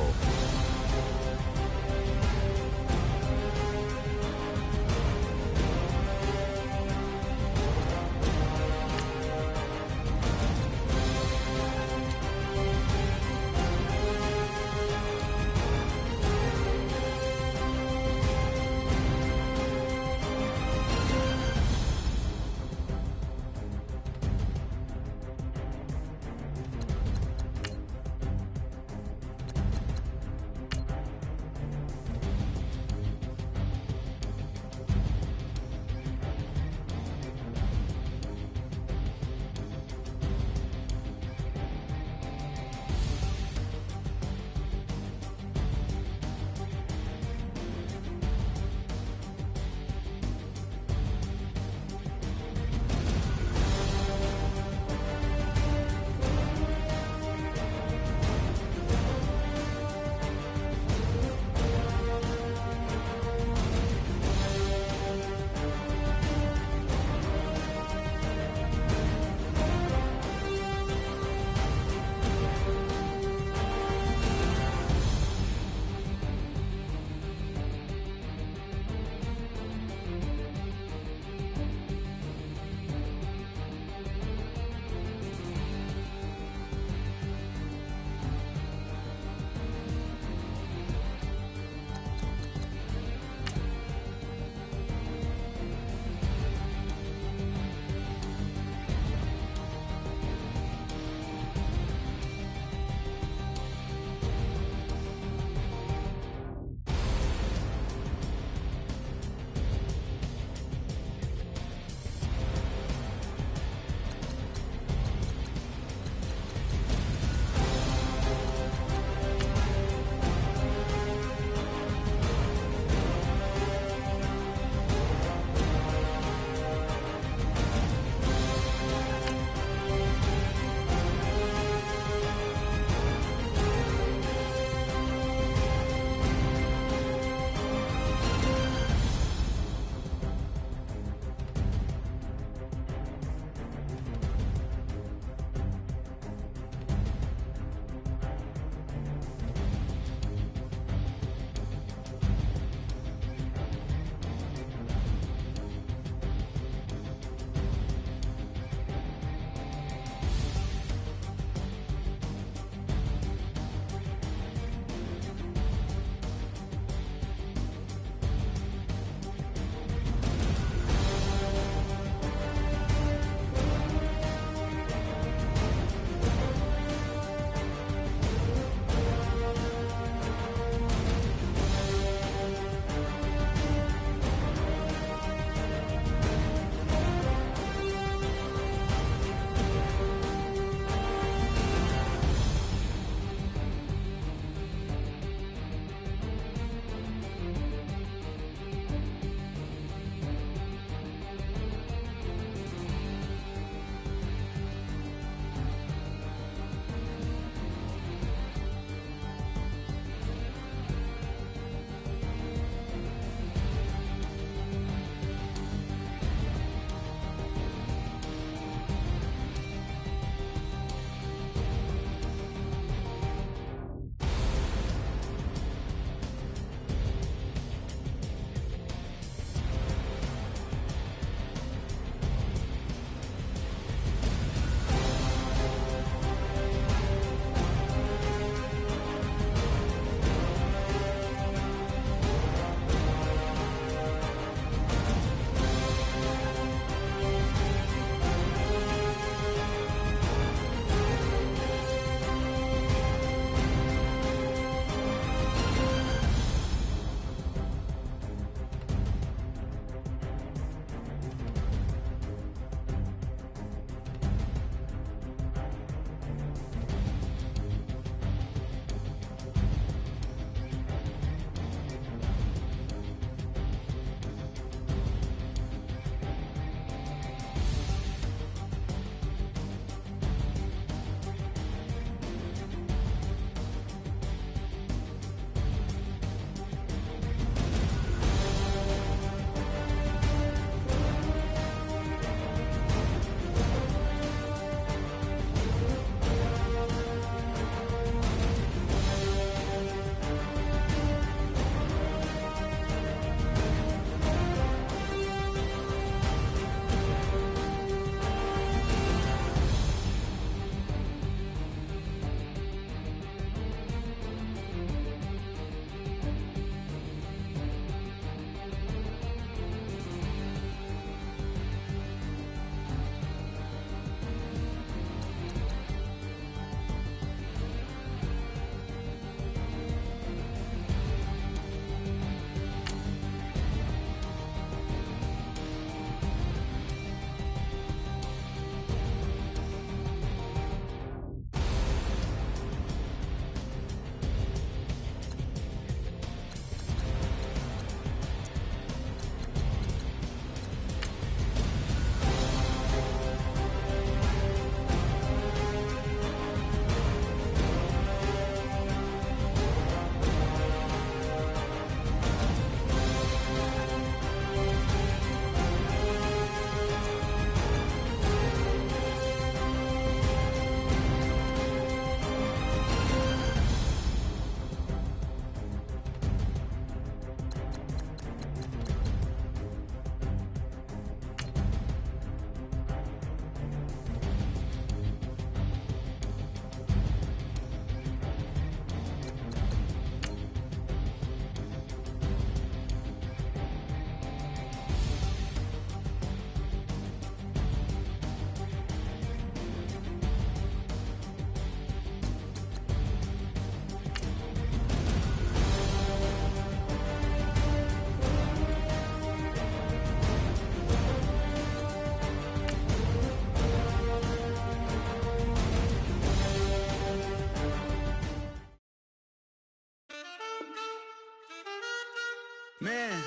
Man,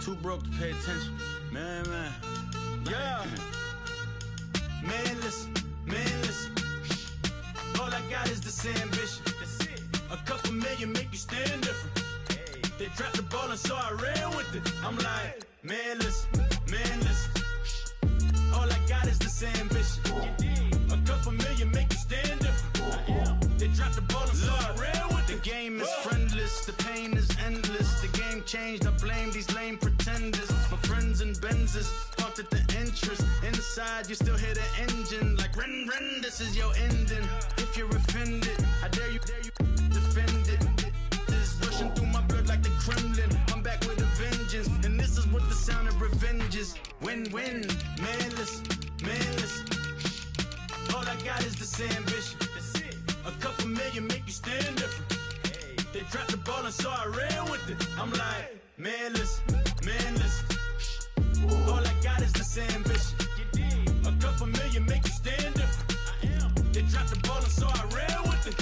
too broke to pay attention. Man. Yeah. Man, listen. All I got is this ambition. A couple million make you stand different. They dropped the ball and so I ran with it. I'm like, man, listen. All I got is this ambition. A couple million make you stand different. They dropped the ball and so I ran with it. The game is friendless, the pain is endless. The game changed, I blame these lame pretenders. My friends in Benzes, parked at the entrance. Inside, you still hear the engine. Like, ren, this is your ending. If you're offended, I dare you defend it. This rushing through my blood like the Kremlin. I'm back with a vengeance, and this is what the sound of revenge is. Win-win, man, listen. All I got is this ambition. A couple million make you stand different. They dropped the ball and so I ran with it. I'm like, man, listen. All I got is this ambition. A couple million make you stand different. They dropped the ball and so I ran with it.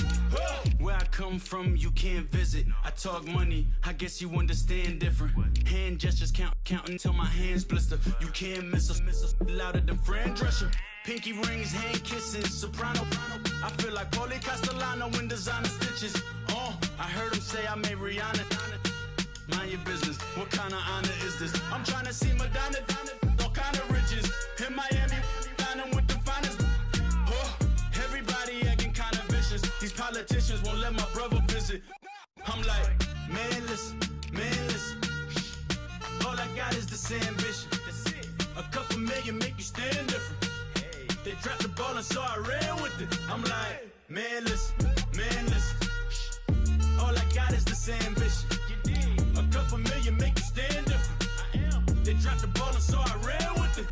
Where I come from, you can't visit. I talk money, I guess you understand different. Hand gestures counting till my hands blister. You can't miss us, louder than Fran Drescher. Pinky rings, hand kissing, soprano. I feel like Paulie Castellano in designer stitches. I heard him say I made Rihanna. Mind your business, what kind of honor is this? I'm trying to see Madonna, all kind of riches. In Miami, dining with the finest. Everybody acting kind of vicious. These politicians won't let my brother visit. I'm like, man, listen. All I got is this ambition. A couple million make you stand different. They dropped the ball and so I ran with it. I'm like, man, listen. All I got is this ambition. A couple million make you stand different. They dropped the ball and so I ran with it.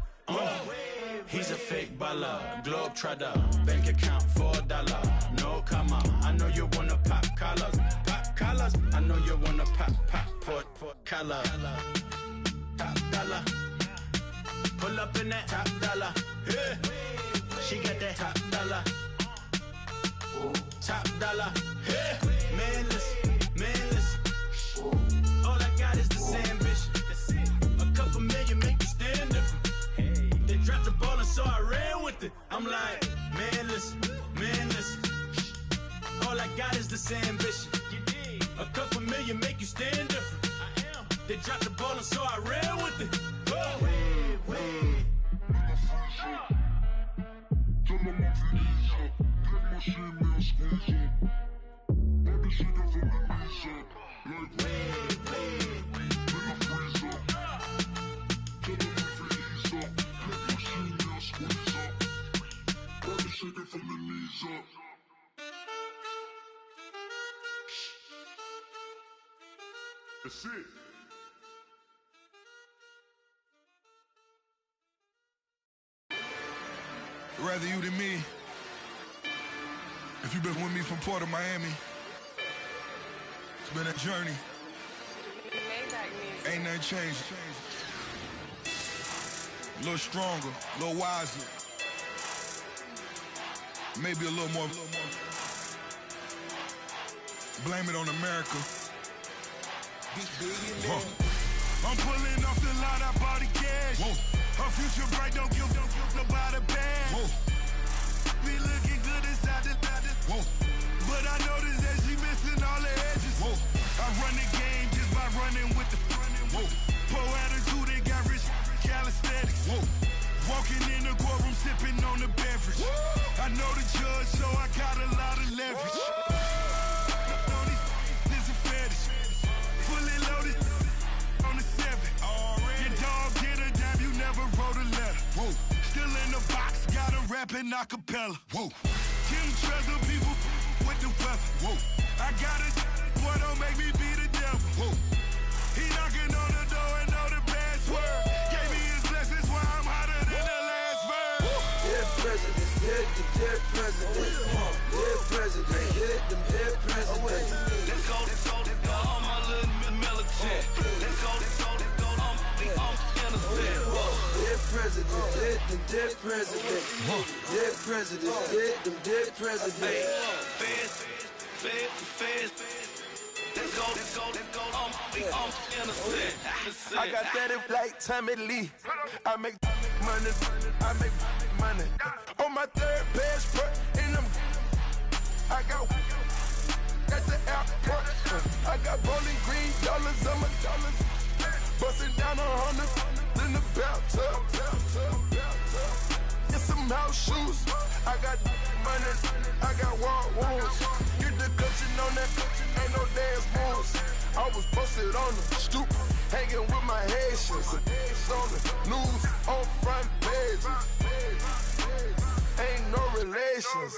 He's a fake baller, globe trotter, bank account $4. No comma, I know you wanna pop collars. I know you wanna pop for color. Top dollar, pull up in that top dollar. Yeah. She got that top dollar. Top dollar. Yeah. Man, listen. All I got is this ambition. A couple million make you stand different. They dropped the ball and so I ran with it. I'm like, man, listen. All I got is this ambition. A couple million make you stand different. They dropped the ball and so I ran with it. Wait. Tell them I'm Felicia, get my shit, squeeze up. Baby, she got from the knees up. Like, nigga freeze up. Tell them I'm Felicia, get my shit, squeeze up. Baby, shake it from the knees up. That's it. Rather you than me. If you've been with me from Port of Miami, it's been a journey. Ain't nothing changed. A little stronger, a little wiser. Maybe a little more. Blame it on America. I'm pulling off the line, I bought the cash. Whoa. Her future bright, don't give about a bag. Whoa. Be looking good inside the whoa. But I noticed that she missing all the edges. Whoa. I run the game just by running with the whoa. Pro attitude, they got rich calisthenics. Whoa. Walking in the courtroom, sipping on the beverage. Whoa. I know the judge, so I got a lot of leverage. This is a fetish. Fully loaded on the 7. Your dog get a dime, you never wrote a letter. Whoa. Still in the box, got him rapping acapella. Whoa. Kim Treasure, people with the weather. Whoa. I got it, boy, don't make me be the devil. Whoa. He knocking on the door and know the password. Gave me his blessings, why I'm hotter than the last verse. Dead presidents, dead presidents. Dead presidents, dead presidents. Let's go, all my little militant. Let's go, I'm innocent. Dead presidents, dead presidents. Dead presidents, dead presidents. Feds. Let's I got that if like Tommy Lee. I make money, I make money. On my third passport, and I got at the airport. I got bowling green dollars on my dollars. Busting down 100 in the bathtub. Get some house shoes. I got money, I got war wounds. Get the coaching on that, ain't no dance moves. I was posted on the stoop, hanging with my Haitians. On the news, on front pages. Ain't no relations.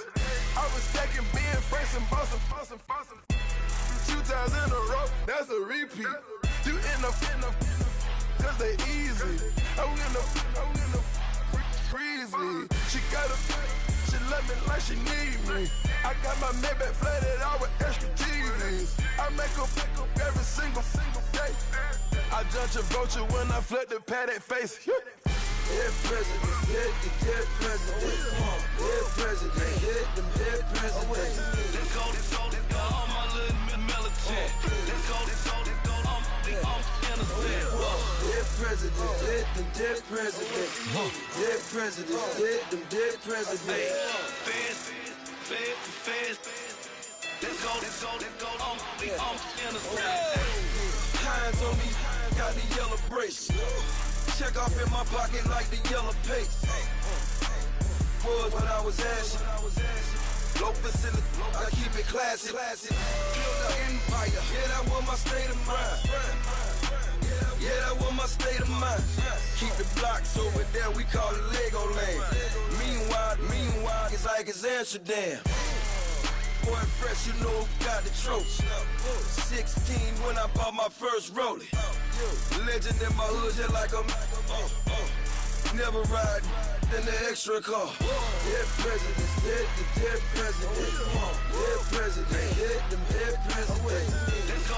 I was stacking being fresh and bustin'. 2 times in a row, that's a repeat. You end up, cause they easy. I'm gonna freeze me. She love me like she need me. I got my Maybach flooded out with extra G's. I make her every single day. I judge a vulture when I flip the paddock face. Dead president, hit the dead president. Dead president, hit them dead presidents. Let's go, all my little militant. Let's go, I'm innocent. Dead president, hit them dead presidents. Dead president, hit them dead presidents. Fast. Let's go, I'm innocent. Hands on me, got the yellow brace. Check off in my pocket like the yellow paste. Was when I was asking. Low facility, I keep it classy. Build an empire, yeah, that was my state of mind. Yeah, that was my state of mind. Keep the blocks over there, we call it Lego land. Meanwhile, it's like it's Amsterdam. Boy, fresh, you know who got the tropes. 16 when I bought my first rollie. Legend in my hood, just like a never ride in the extra car. Dead presidents, hit the dead presidents. Dead president, hit them dead presidents. Let's go,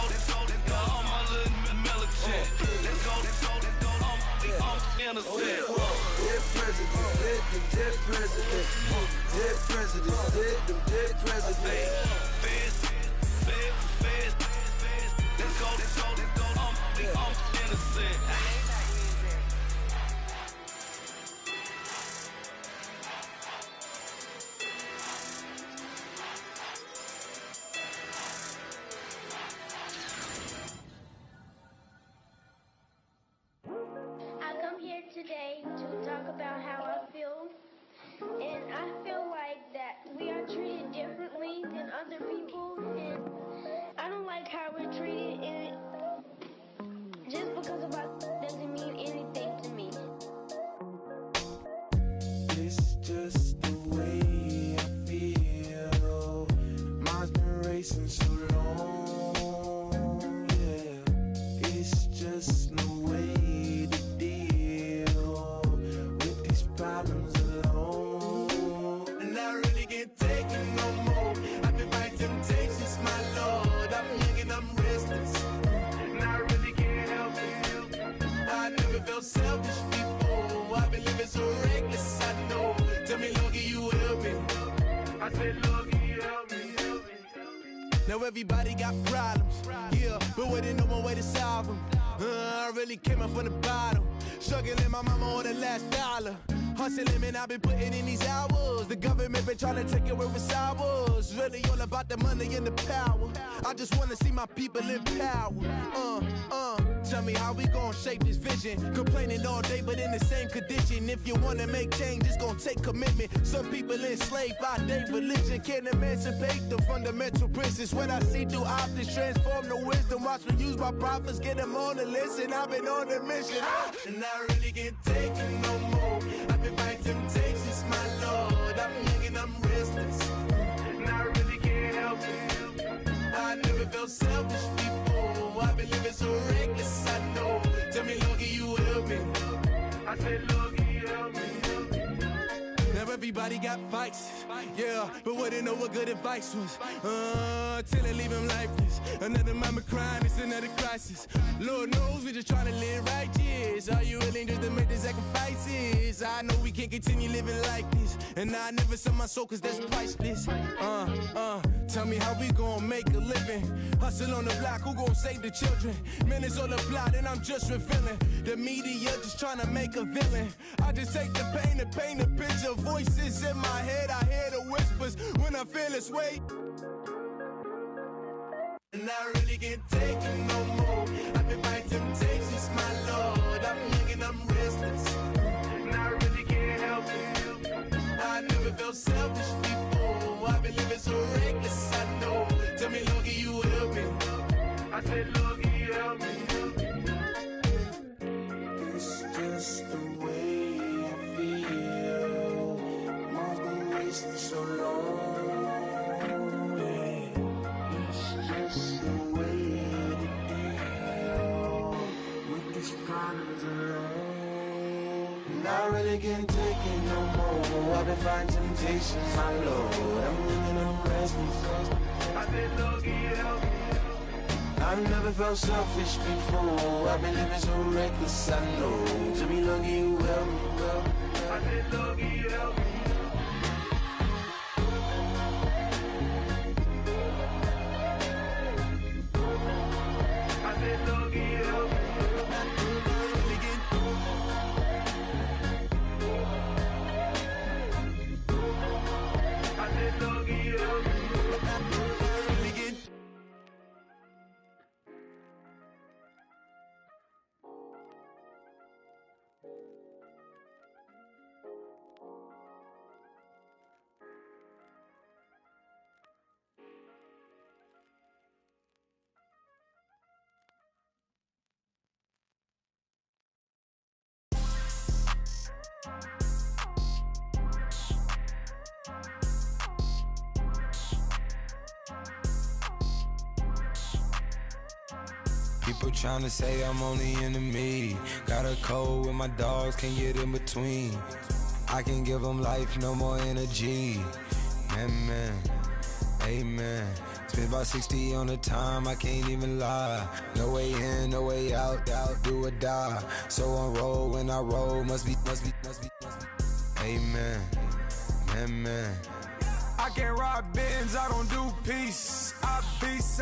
all my little militant. Let's go, I'm innocent. Dead president, hit them dead presidents. Dead presidents, hit them dead presidents. Fast. Let's go, I'm innocent. Today to talk about how I feel, and I feel like that we are treated differently than other people, and I don't like how we're treated, and just because of us doesn't mean anything to me. It's just the way I feel. Mine's been racing so long, yeah. It's just no way to deal with these problems alone. And I really can't take it no more. I've been fighting temptations, my Lord. I'm young and I'm restless, and I really can't help it. I never felt selfish before. I've been living so reckless, I know. Tell me, Lord, can you help me? I said, Lord, can you help me? Now everybody got problems, yeah, but waiting no one way to solve them. I really came up from the bottom, struggling my mama on the last dollar. Hustling, man, I've been putting in these hours. The government been trying to take away what's ours. Really all about the money and the power. I just wanna see my people in power. Tell me how we gon' shape this vision. Complaining all day, but in the same condition. If you wanna make change, it's gon' take commitment. Some people enslaved by their religion can't emancipate the fundamental principles. What I see through optics transform the wisdom. Watch me use my prophets, get them on the list, and I've been on a mission. And I really can't take it no more. I've been fighting temptations, my Lord. I'm young and I'm restless, and I really can't help it. I never felt selfish before. I've been living so reckless, I know. Tell me, Lord, can you help me? I said, Lord, can you help me? Now everybody got fights, yeah, but wouldn't know what good advice was. Till they leave him lifeless. Another mama crying, it's another crisis. Lord knows we just trying to live righteous. Are you willing just to make the sacrifices? I know we can't continue living like this, and I never sell my soul cause that's priceless. Tell me how we gon' make a living. Hustle on the block, who gon' save the children? Man, it's all a plot and I'm just revealing. The media just trying to make a villain. I just take the pain and paint a picture. Voices in my head, I hear the whispers when I feel this way. And I really can't take it no more. I've been fighting temptations, my Lord. I'm young and I'm restless, and I really can't help it. I never felt selfish before. I've been living so reckless, I know. Tell me, Lord, can you help me? I said, Lord, can you help me? It's just the way I feel. Mom's been wasting so long. And I really can't take it no more. I've been fighting temptations, my Lord. I'm living in restless. I said, Lord, can you help me? I've never felt selfish before. I've been living so reckless, I know. Tell me, Lord, can you help me? I said, Lord, can you help me? I said, Lord, can you help me? People tryna say I'm only enemy. Got a code with my dogs, can't get in between. I can give them life, no more energy. Amen, amen. Spent about 60 on the time, I can't even lie. No way in, no way out, do or die. So on roll, when I roll, must be. Amen, amen. I can't ride Benz, I don't do peace. I beast,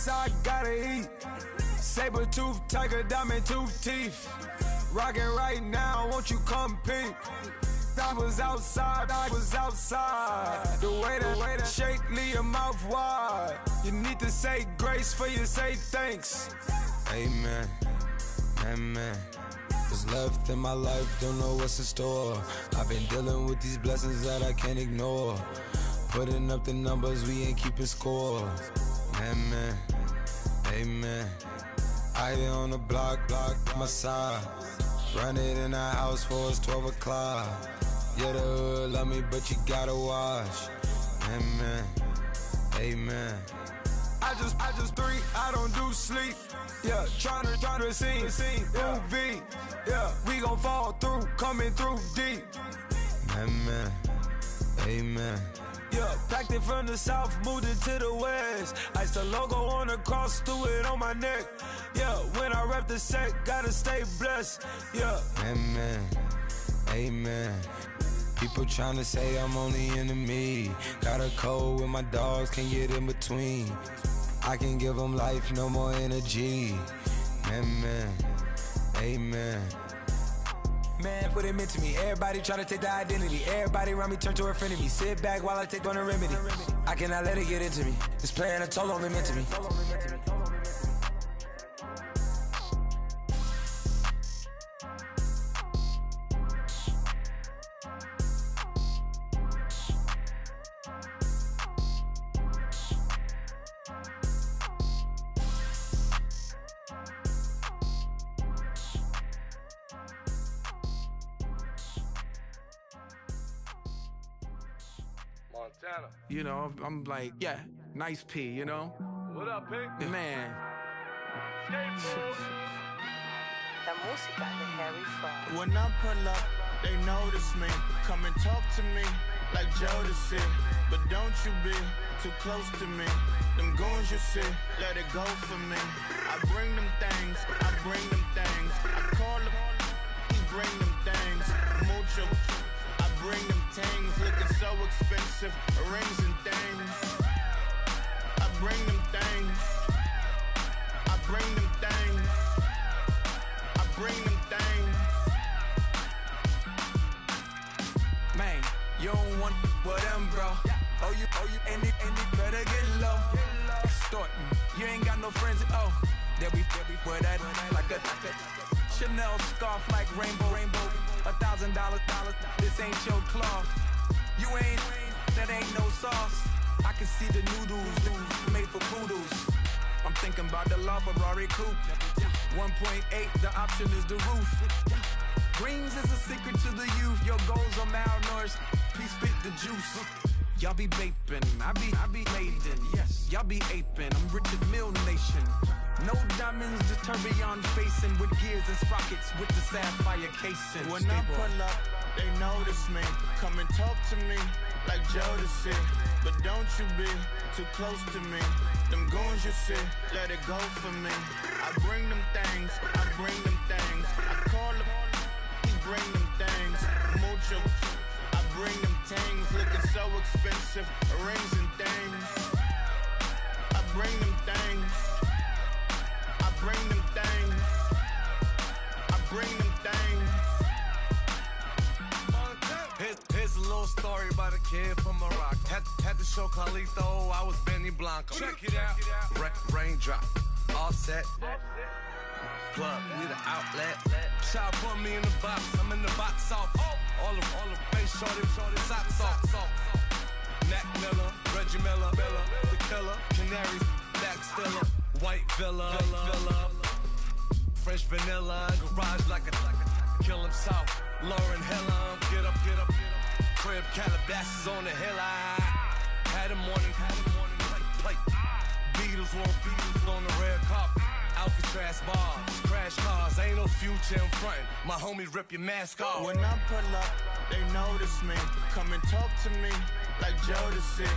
I gotta eat. Saber-tooth, tiger, diamond tooth teeth. Rockin' right now, won't you come peep? I was outside. The way that shake, leave your mouth wide. You need to say grace for you say thanks. Amen, amen. What's left in my life, don't know what's in store. I've been dealing with these blessings that I can't ignore. Putting up the numbers, we ain't keeping score. Amen, amen. I here on the block, my side. Run it in the house for it's 12 o'clock. Yeah, the hood love me, but you gotta watch. Amen, amen. I just three, I don't do sleep. Yeah, tryna see movie. Yeah, we gon' fall through, coming through deep. Amen, amen. Yeah, packed it from the south, moved it to the west. Iced the logo on the cross, threw it on my neck. Yeah, when I rep the set, gotta stay blessed. Yeah. Amen, amen. People tryna say I'm only enemy. Got a code with my dogs, can't get in between. I can give them life, no more energy. Amen, amen. Man, what it meant to me. Everybody try to take the identity. Everybody around me turn to a friend of me. Sit back while I take on the remedy. I cannot let it get into me. This playing a toll on me meant to me. Montana. You know, I'm like, yeah, nice P, you know? What up, Pink? Man. La música de Harry Fraud. When I pull up, they notice me. Come and talk to me. like Jodeci. But don't you be too close to me. Them goons you see, let it go for me. I bring them things, I bring them things. I call them, he bring them things. Mucho, I bring them things. Looking so expensive, rings and things. I bring them things. I bring them things. I bring them things. Man, you don't want with them, bro. Oh, you, and it better get low. Extorting, you ain't got no friends. Oh, they'll be with that like a Chanel scarf like rainbow. $1,000, this ain't your cloth. You ain't, that ain't no sauce. I can see the noodles made for poodles. I'm thinking about the La Ferrari coupe. 1.8, the option is the roof. Greens is a secret to the youth. Your goals are malnourished. Please spit the juice. Y'all be vaping, I be laden. Yes, y'all be aping. I'm Richard Mill Nation. No diamonds, just tourbillon facing with gears and sprockets with the sapphire casing. When I pull up, they notice me. Come and talk to me like Jodeci. But don't you be too close to me. Them goons you see, let it go for me. I bring them things, I bring them things. I call them, he bring them things. Mucho, I bring them things. Looking so expensive, rings and things. I bring them things. I bring them things. I bring them things. Here's a little story about a kid from Morocco. Had to show Carlito I was Benny Blanco. Check it out. Raindrop, all set. Plug, we the outlet. Child put me in the box, I'm in the box off. All the face shorty, socks off. Mac Miller, Reggie Miller, the killer, Canaries, Back Stiller, White Villa, Fresh vanilla, garage like a kill himself. Lauren Hiller, get up. Crib Calabasas on the hill. I had him morning plate. Beatles on the red carpet. Alcatraz bars, crash cars, ain't no future in front. My homie rip your mask off. When I pull up, they notice me. Come and talk to me like Jodeci.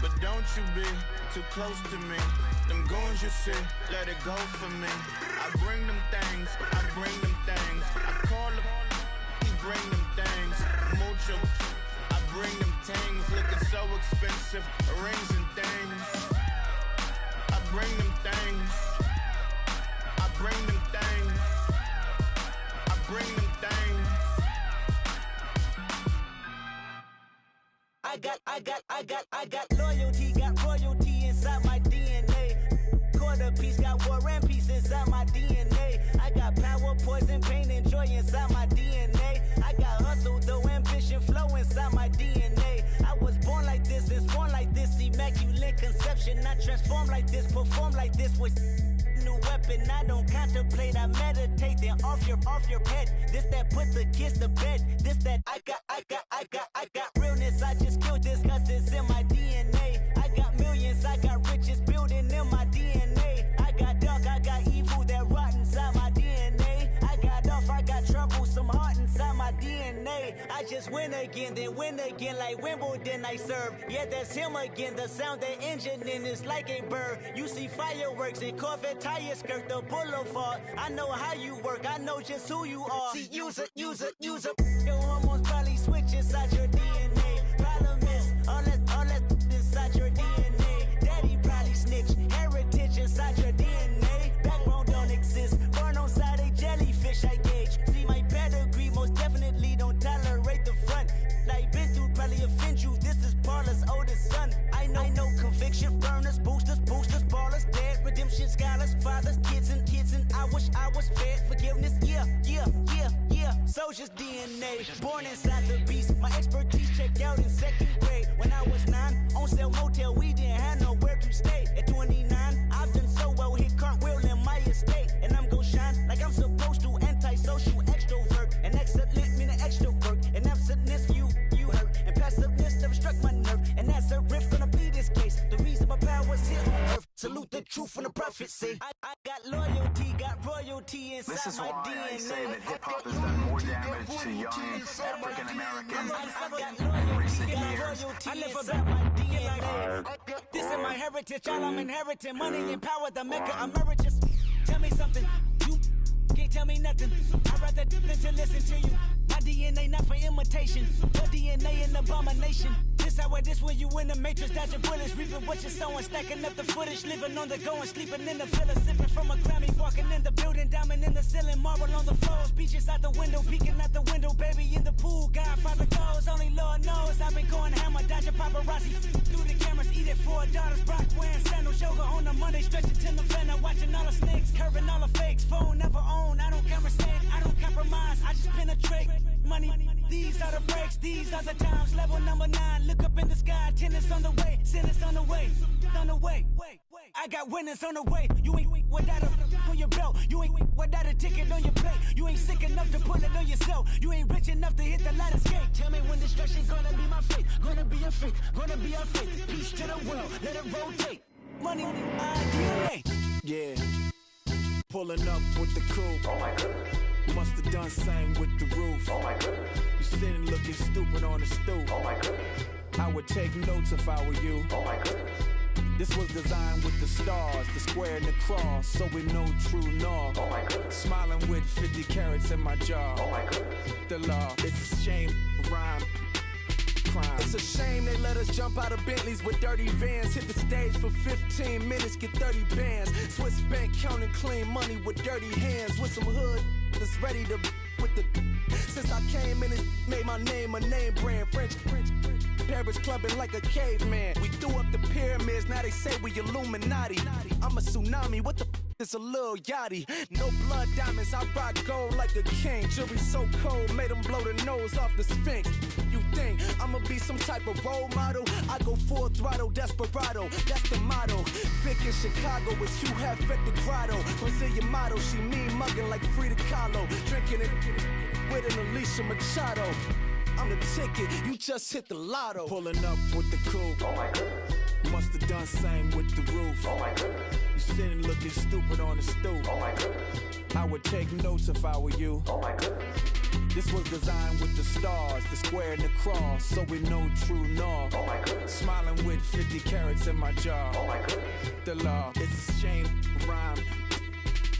But don't you be too close to me. Them goons you see, let it go for me. I bring them things, I bring them things. I call them, he bring them things. Mucho, I bring them things. Looking so expensive, rings and things. I bring them things. I bring them things. I bring them things. I got loyalty, got royalty inside my DNA. Quarter piece, got war and peace inside my DNA. I got power, poison, pain, and joy inside my DNA. I got hustle, though, ambition, flow inside my DNA. I was born like this, and born like this, immaculate conception. I transform like this, perform like this with new weapon. I don't contemplate, I meditate. Then off your head. This that put the kids to bed. This that I got realness. I just killed this cause it's in my DNA. I got millions, I got riches building in my DNA. I got dark, I got evil that rot inside my DNA. I got off, I got trouble, some heart inside my DNA. I just win again, then win again like Wimbledon I serve. Yeah, that's him again. The sound that engine in is like a bird. You see fireworks and Corvette tires skirt the boulevard. I know how you work, I know just who you are. See, use it. Your hormones probably switch inside your DNA. Problem is, all that inside your DNA. Daddy probably snitch, heritage inside your DNA. Backbone don't exist, born on side a jellyfish I gauge. See my pedigree, most definitely don't tolerate the front. Like been through probably offend you, this is Paula's oldest son. I know conviction, burners, boosters, ballers, dead, redemption, scholars, fathers, kids and I wish I was fed forgiveness, yeah. Soldier's DNA, born inside the beast. My expertise checked out in second grade. When I was 9, on sale motel, we didn't have nowhere to stay. At 29, I've done so well, hit cartwheel in my estate. And I'm gon' shine like I'm supposed to, antisocial extrovert. And excellent meaning extrovert. And absentness, you hurt. And passiveness never struck my nerve. And that's a riff gonna be this case. The reason my power's here on earth. Salute salute the truth from the prophecy. I got loyalty, got royalty inside This is my why DNA. I say that hip-hop has done more damage to young African-Americans in recent years. I live about my DNA. This is my heritage, all I'm inheriting. Money and power, the Mecca emeritus. Tell me something, you can't tell me nothing. I'd rather than to listen to you. My DNA not for imitation, your DNA an abomination. This how it is when you in the matrix, dodging bullets, reaping what you're sowing, stacking up the footage, living on the go and sleeping in the villa, sipping from a Grammy, walking in the building, diamond in the ceiling, marble on the floors, beaches out the window, peeking out the window, baby in the pool, Godfather goes, only Lord knows. I've been going hammer, dodging paparazzi through the cameras, eating $4, Brock wearing sandals, yoga on a Monday, stretching to November, watching all the snakes, curving all the fakes, phone never own, I don't conversate, I don't compromise, I just penetrate. Money, these are the breaks, these are the times. Level number 9, look up in the sky. Tennis on the way, sinners on the way, on the way. I got winners on the way. You ain't without a on your belt. You ain't without a ticket on your plate. You ain't sick enough to put it on yourself. You ain't rich enough to hit the light escape. Tell me when destruction gonna be my fate. Gonna be a fate, gonna be a fate. Peace to the world, let it rotate. Money, DNA. Yeah, pulling up with the coupe. Oh my goodness. Must have done same with the roof. Oh my goodness. You sitting looking stupid on the stoop. Oh my goodness. I would take notes if I were you. Oh my goodness. This was designed with the stars, the square and the cross, so we know true north. Oh my goodness. Smiling with 50 carats in my jaw. Oh my goodness. The law, it's a shame, rhyme. Crime. It's a shame they let us jump out of Bentleys with dirty vans. Hit the stage for 15 minutes, get 30 bands. Swiss bank counting clean money with dirty hands. With some hood that's ready to with the. Since I came in, it made my name a name brand. French. Paris clubbing like a caveman. We threw up the pyramids, now they say we Illuminati. I'm a tsunami, what the is a little yachty. No blood diamonds, I rock gold like a king. Jewelry so cold, made them blow the nose off the Sphinx. You think I'ma be some type of role model? I go full throttle, desperado, that's the motto. Vic in Chicago is Hugh Hef at the grotto. Brazilian model, she mean mugging like Frida Kahlo. Drinking it with an Alicia Machado. I'm the ticket, you just hit the lotto. Pulling up with the coupe. Oh my goodness. Must have done same with the roof. Oh my goodness. You sitting looking stupid on the stoop. Oh my goodness. I would take notes if I were you. Oh my goodness. This was designed with the stars, the square and the cross, so we know true north. Oh my goodness. Smiling with 50 carats in my jaw. Oh my goodness. The law, it's a shame, rhyme.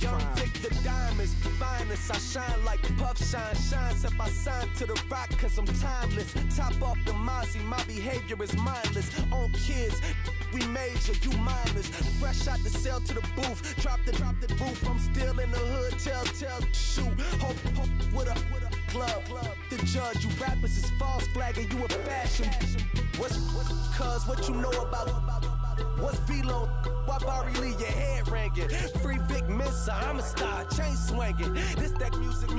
Young Vic the diamonds, finest. I shine like Puff Shine shines. If I sign to the rock, cause I'm timeless. Top off the Mozzie, my behavior is mindless. On kids, we major, you minors. Fresh out the cell to the booth. Drop the roof, I'm still in the hood. Tell, shoot. Hope with a club. The judge, you rappers is false flagging, you a fashion. What's cuz, what you know about? What's Velo? Why Barry Lee, your head ringing? Free Vic Mensa, I'm a star, chain swinging. This that music,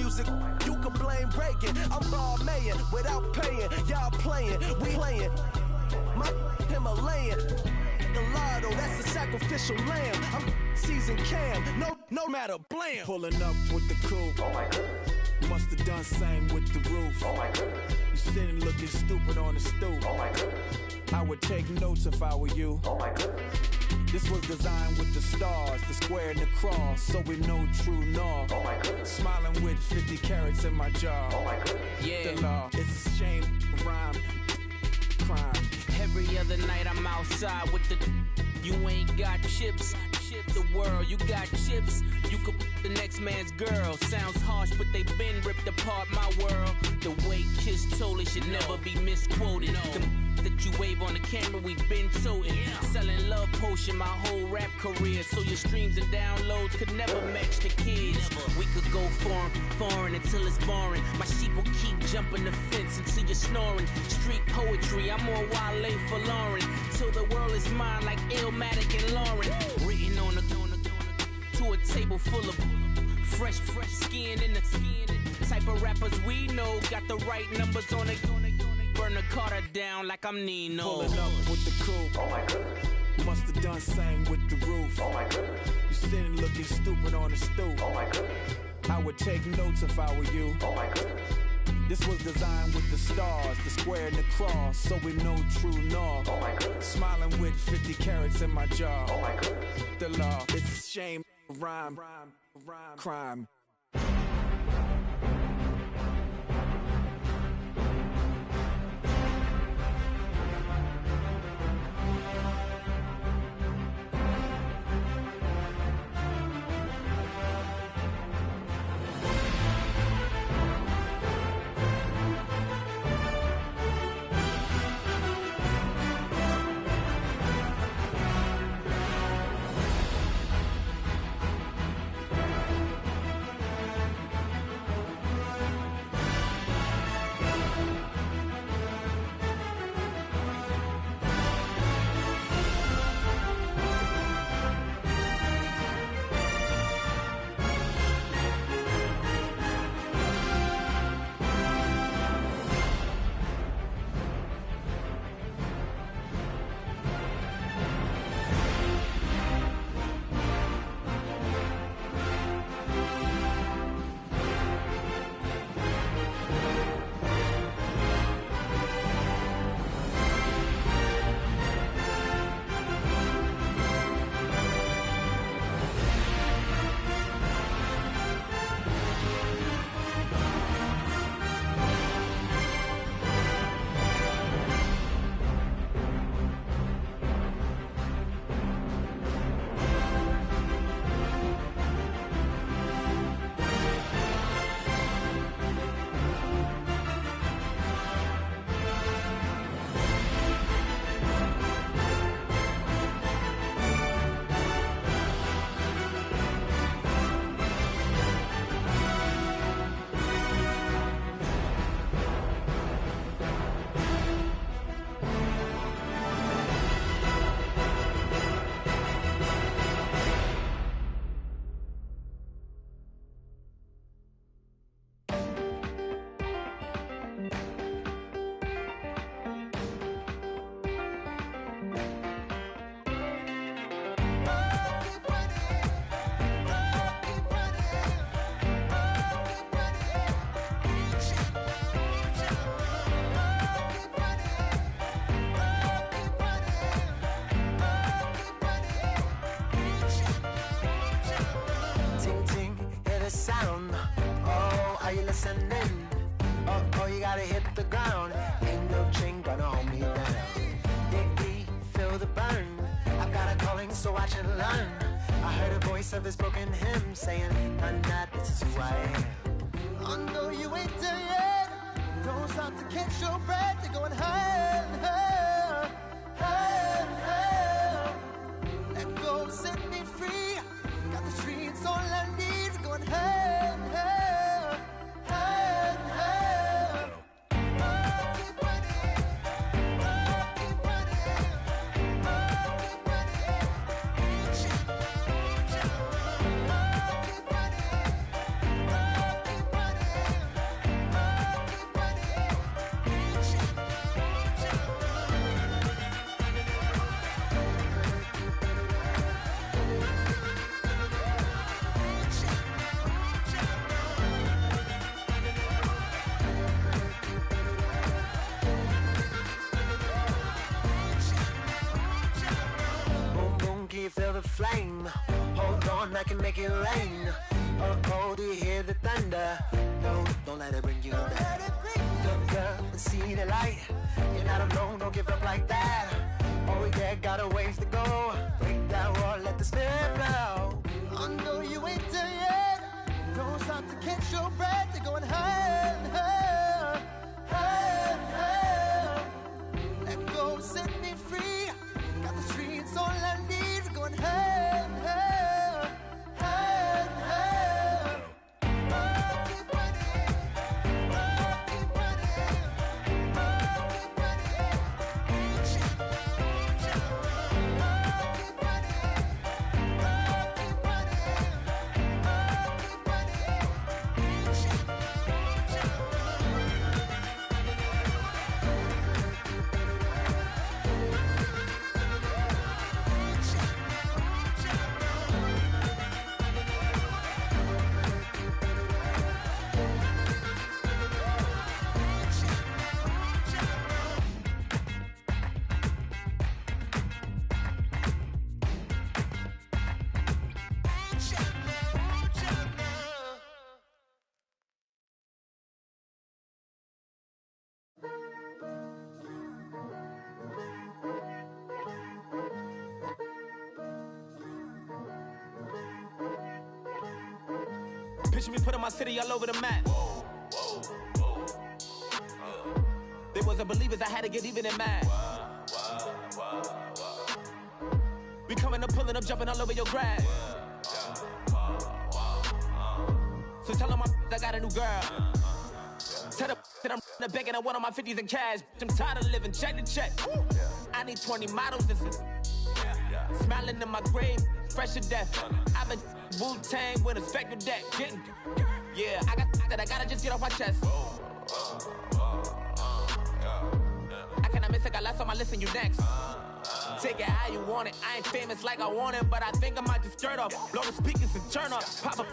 you can blame Reagan. I'm Balmain without paying, y'all playing, we playing. My Himalayan, Gallardo, that's a sacrificial lamb. I'm seasoned cam, no matter, blam. Pulling up with the coupe. Oh my goodness. Must have done same with the roof. Oh my goodness. You sitting looking stupid on the stoop. Oh my goodness. I would take notes if I were you. Oh my goodness. This was designed with the stars, the square and the cross, so we know true north. Oh my goodness. Smiling with 50 carats in my jaw. Oh my goodness. The law, it's a shame, rhyme, crime. Every other night I'm outside with the. You ain't got chips. The world, you got chips. You could the next man's girl. Sounds harsh, but they been ripped apart my world. The way Kiss told it should never be misquoted. The that you wave on the camera, we been toting. Selling love potion my whole rap career. So your streams and downloads could never match the kids. We could go foreign until it's boring. My sheep will keep jumping the fence until you're snoring. Street poetry, I'm more Wale for Lauren. Till the world is mine like Illmatic and Lauren. Written on a to a table full of fresh skin in the type of rappers we know. Got the right numbers on it. Burn the Carter down like I'm Nino. Pulling up with the coupe. Oh my goodness. Must have done same with the roof. Oh my goodness. You sitting looking stupid on the stoop. Oh my goodness. I would take notes if I were you. Oh my goodness. This was designed with the stars, the square and the cross, so we know true north. Oh my goodness. Smiling with 50 carats in my jaw. Oh my goodness. The law, it's a shame, rhyme, crime. Of his broken hymn saying, I'm not, this is who I am. I know you ain't there yet. Don't stop to catch your breath. You're going higher and higher, higher and higher. Let go, set me free. Got the streets, all I need. We're going higher and higher, higher and higher. Oh, keep running. Oh, keep running. Oh, keep running. Feel the flame. Hold on, I can make it rain. Oh, do you hear the thunder? No, don't let it bring you down. Look up and see the light. You're not alone, don't give up like that. Oh yeah, got a ways to go. Break that wall, let the spirit flow. I know you ain't there yet. Don't stop to catch your breath. You're going higher and higher, higher and higher. Let go, set me free. Got the streets, all I need. Going higher and higher, higher and higher. Oh, keep running. Oh, keep running. Oh, keep running. Oh, keep running. Oh, keep running. Oh, keep running. Picture me putting my city all over the map. They wasn't believers, I had to get even and mad. We coming up, pulling up, jumping all over your grass. So tell them I got a new girl. Tell them that I'm in the bank and I want all my 50s in cash. I'm tired of living check to check. I need 20 models and smiling in my grave, fresh to death. I've been Wu-Tang with a spectral deck. Yeah, I gotta just get off my chest. I cannot miss it, got last on my list and you next. Take it how you want it. I ain't famous like I want it, but I think I might just skirt off. Blow the speakers and turn up. Pop up.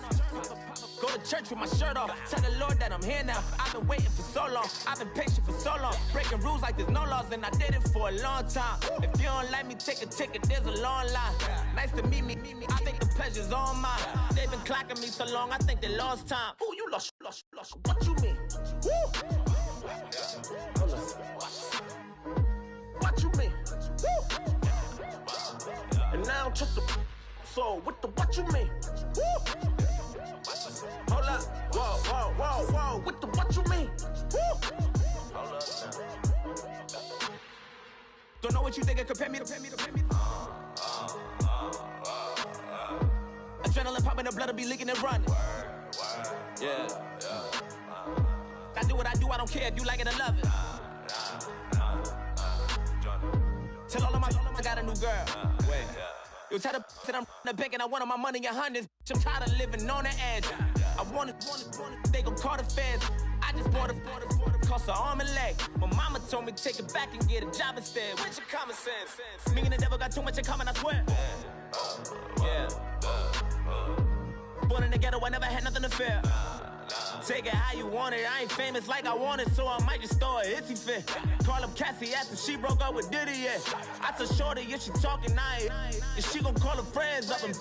Go to church with my shirt off. Tell the Lord that I'm here now. I've been waiting for so long. I've been patient for so long. Breaking rules like there's no laws, and I did it for a long time. If you don't like me, take a ticket. There's a long line. Nice to meet me. I think the pleasure's all mine. They've been clocking me so long, I think they lost time. Ooh, you lost. What you mean? Woo! Hold on. What you mean? Woo! And now just a so what you mean? Woo! Hold up, whoa, what you mean? Woo! Hold up now. Don't know what you think, compare me to. Adrenaline popping, the blood will be leaking and running. Yeah. I do what I do, I don't care if you like it or love it. Tell all of my I got a new girl. Wait. You tell the that I'm in the bank and I want all my money in hundreds. I'm tired of living on the edge. I want it, they gon' call the feds. I just bought a cost an arm and leg. My mama told me take it back and get a job instead. Where's your common sense? Me and the devil got too much in common, I swear. Yeah. Born in the ghetto, I never had nothing to fear. Take it how you want it. I ain't famous like I want it, so I might just throw a hissy fit. Call up Cassie after she broke up with Diddy, yeah. I told Shorty if she talking, if she gon' call her friends up and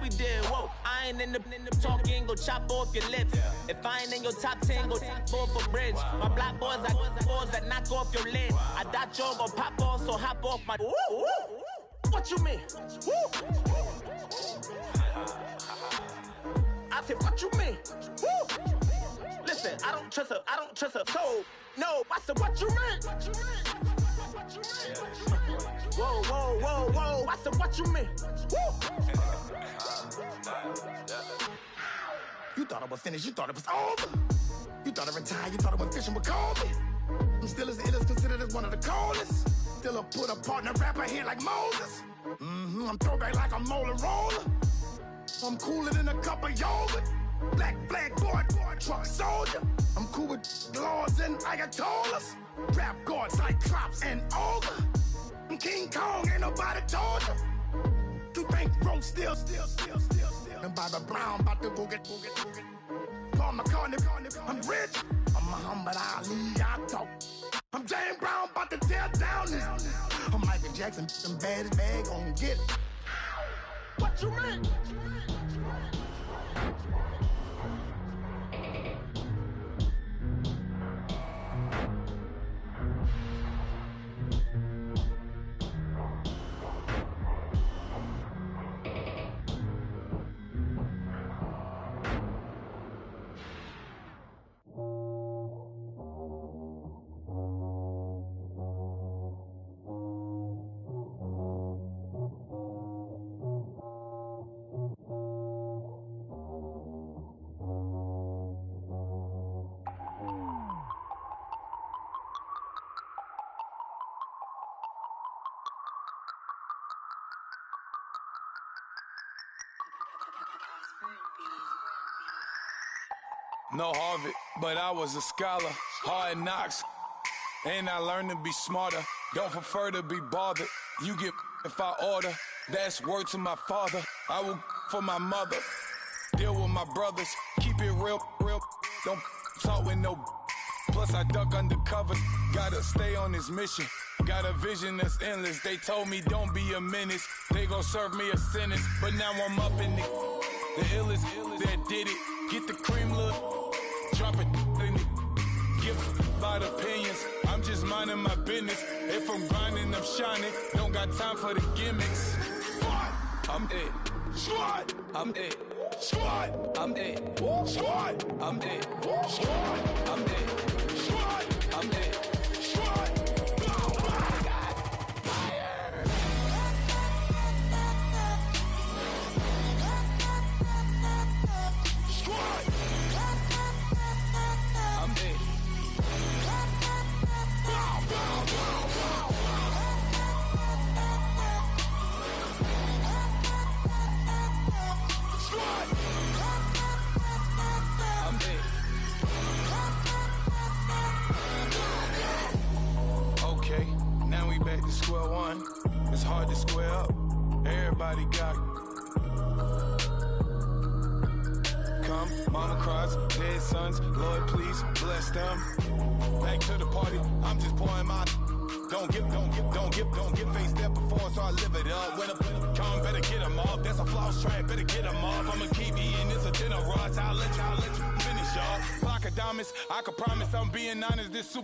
we did, whoa. I ain't in the talking, go chop off your lips. If I ain't in your top 10, go top 4 for bridge. My black boys, I got boys that knock off your lid. I thought y'all gon' pop off, so hop off my. What you mean? I said, what you mean? Woo! Listen, I don't trust her soul. No, I said, what you mean? Whoa, I said, what you mean? Woo! You thought I was finished, you thought it was over. You thought I retired, you thought I went fishing with Kobe. I'm still as ill as considered as one of the coldest. Still a put a partner rapper here like Moses. I'm throwback like a molar roller. I'm cooler than a cup of yogurt. Black flag board, truck soldier. I'm cool with laws and Ayatollahs. Rap guards, Cyclops and Ogre. I'm King Kong, ain't nobody told you. You think road still. And Bobby Brown about to go get. Paul McCartney, I'm rich. I'm Muhammad Ali, I talk. I'm James Brown, about to tear down this. I'm Michael Jackson, them baddest bag gon' get it. What you mean? No Harvard, but I was a scholar. Hard knocks, and I learned to be smarter. Don't prefer to be bothered. You get if I order. That's word to my father. I will for my mother. Deal with my brothers. Keep it real. Don't talk with no. Plus I duck undercover. Gotta stay on this mission. Got a vision that's endless. They told me don't be a menace. They gon' serve me a sentence. But now I'm up in the illest that did it. Get the cream look. Drop it in it. Give about opinions. I'm just minding my business. If I'm grinding, I'm shining. Don't got time for the gimmicks. I'm dead. Squad. I'm it. Squad. I'm it. Squad. I'm it. Squad. I'm it. Squad. I'm it. Squad. Okay, now we back to square one. It's hard to square up. Everybody got come, mama cries, dead sons. Lord, please bless them. Back to the party. I'm just pouring my. Don't give face step before, so I live it up. When I come, better get them up. That's a floss track, better get them up. I'ma keep eating, it's a dinner rush. I'll let you finish up. Block of diamonds, I can promise I'm being honest. This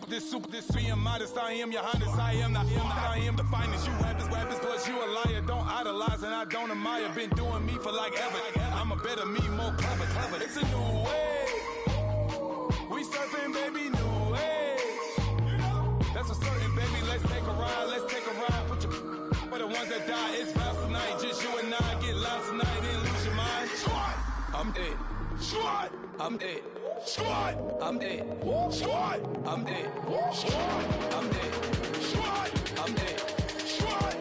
being modest. I am your highness, I am the finest. You rappers, plus you a liar. Don't idolize and I don't admire. Been doing me for like ever. I'm a better me, more clever. It's a new way. We surfing, baby, new way. That's a certain, baby. Let's take a ride. Put your for the ones that die. It's vows tonight. Just you and I get lost tonight. Then lose your mind. Squad. I'm dead. Squad. I'm dead. Squad. I'm dead. Squad. I'm dead. Squad. I'm dead. Squad. I'm dead. Squad.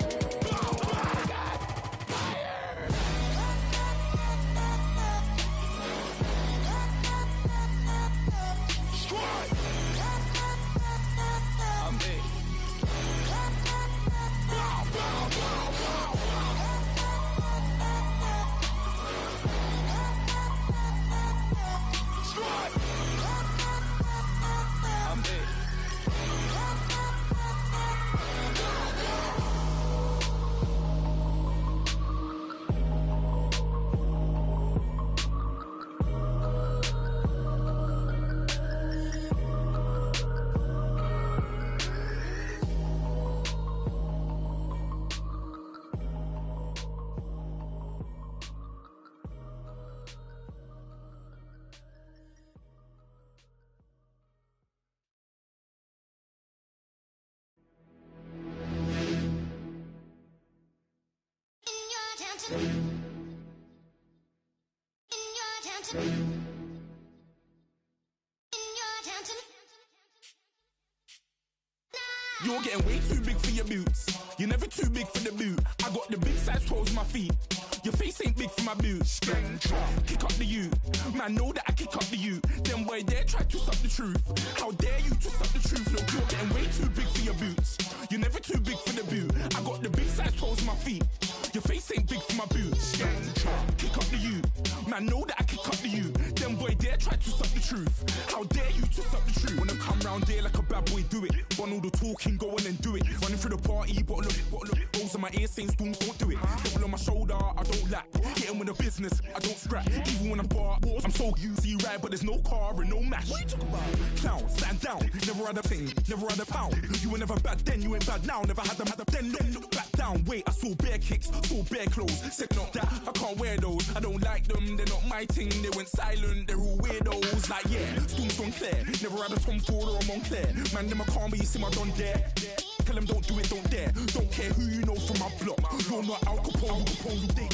You're getting way too big for your boots. You're never too big for the boot. I got the big size toes on my feet. Your face ain't big for my boots. Kick up the you. Man, know that I kick up the you. Them boy there try to suck the truth. How dare you to suck the truth? Look, you're getting way too big for your boots. You're never too big for the boot. I got the big size toes on my feet. Your face ain't big for my boots. Kick up the you. Man, know that I kick up the you. Them boy there try to suck the truth. How dare you to suck the truth? When I come round there like a bad boy, do it. Want all the talking, go on and do it. Running through the party, bottle up. Rolls on my ear saying storms, don't do it. Double on my shoulder, I don't lack. Getting with the business, I don't scrap. Even when I'm bar, I'm so easy ride, but there's no car and no match. What you talking about? Clown, stand down. Never had a thing, never had a pound. You were never bad then, you ain't bad now. Never had them, then look back down. Wait, I saw bare kicks, saw bare clothes. Said not that, I can't wear those. I don't like them, they're not my thing. They went silent, they're all weirdos. Like yeah, storms don't clear. Never had a Tom Ford or a Montclair. Man, them I can't, but you see my don dare. Tell them don't do it, don't dare. Don't care who you know from my block. You're not Al Capone,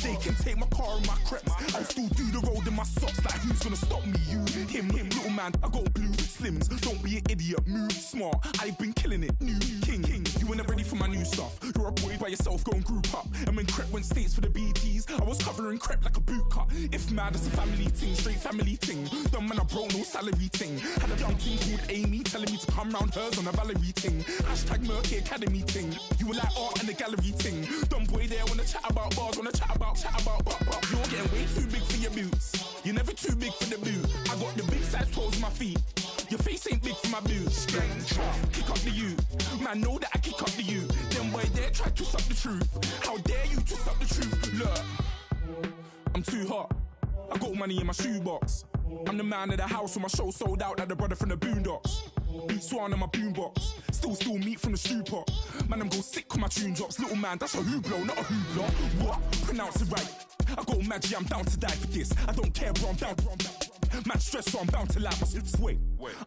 they can take my car and my crepes. I still do the road in my socks. Like who's gonna stop me? You, him, little man. I got blue slims. Don't be an idiot, move smart. I've been killing it, new king. You weren't ready for my new stuff. You're a boy by yourself, go and group up. And when Crep went states for the BTs, I was covering Crep like a boot cut. If mad, it's a family thing, straight family thing. Dumb man, I broke no salary thing. Had a young thing called Amy telling me to come round hers on a Valerie thing. Hashtag Murky Academy thing. You were like art and the gallery thing. Dumb boy there wanna chat about bars, wanna chat about. You're getting way too big for your boots. You're never too big for the boot. I got the big size toes on my feet. Your face ain't big for my boots. Kick up the you. Man, know that I kick up the you. Them boy there try to suck the truth. How dare you to suck the truth? Look, I'm too hot. I got money in my shoebox. I'm the man of the house when my show sold out like the brother from the Boondocks. Beat Swan in my boombox. Still meat from the stew pot. Man, I'm go sick when my tune drops. Little man, that's a hooplo, not a hoopla. What? Pronounce it right. I go mad, yeah, I'm down to die for this. I don't care, bro, I'm down. Mad stress, so I'm bound to like my slips. Wait,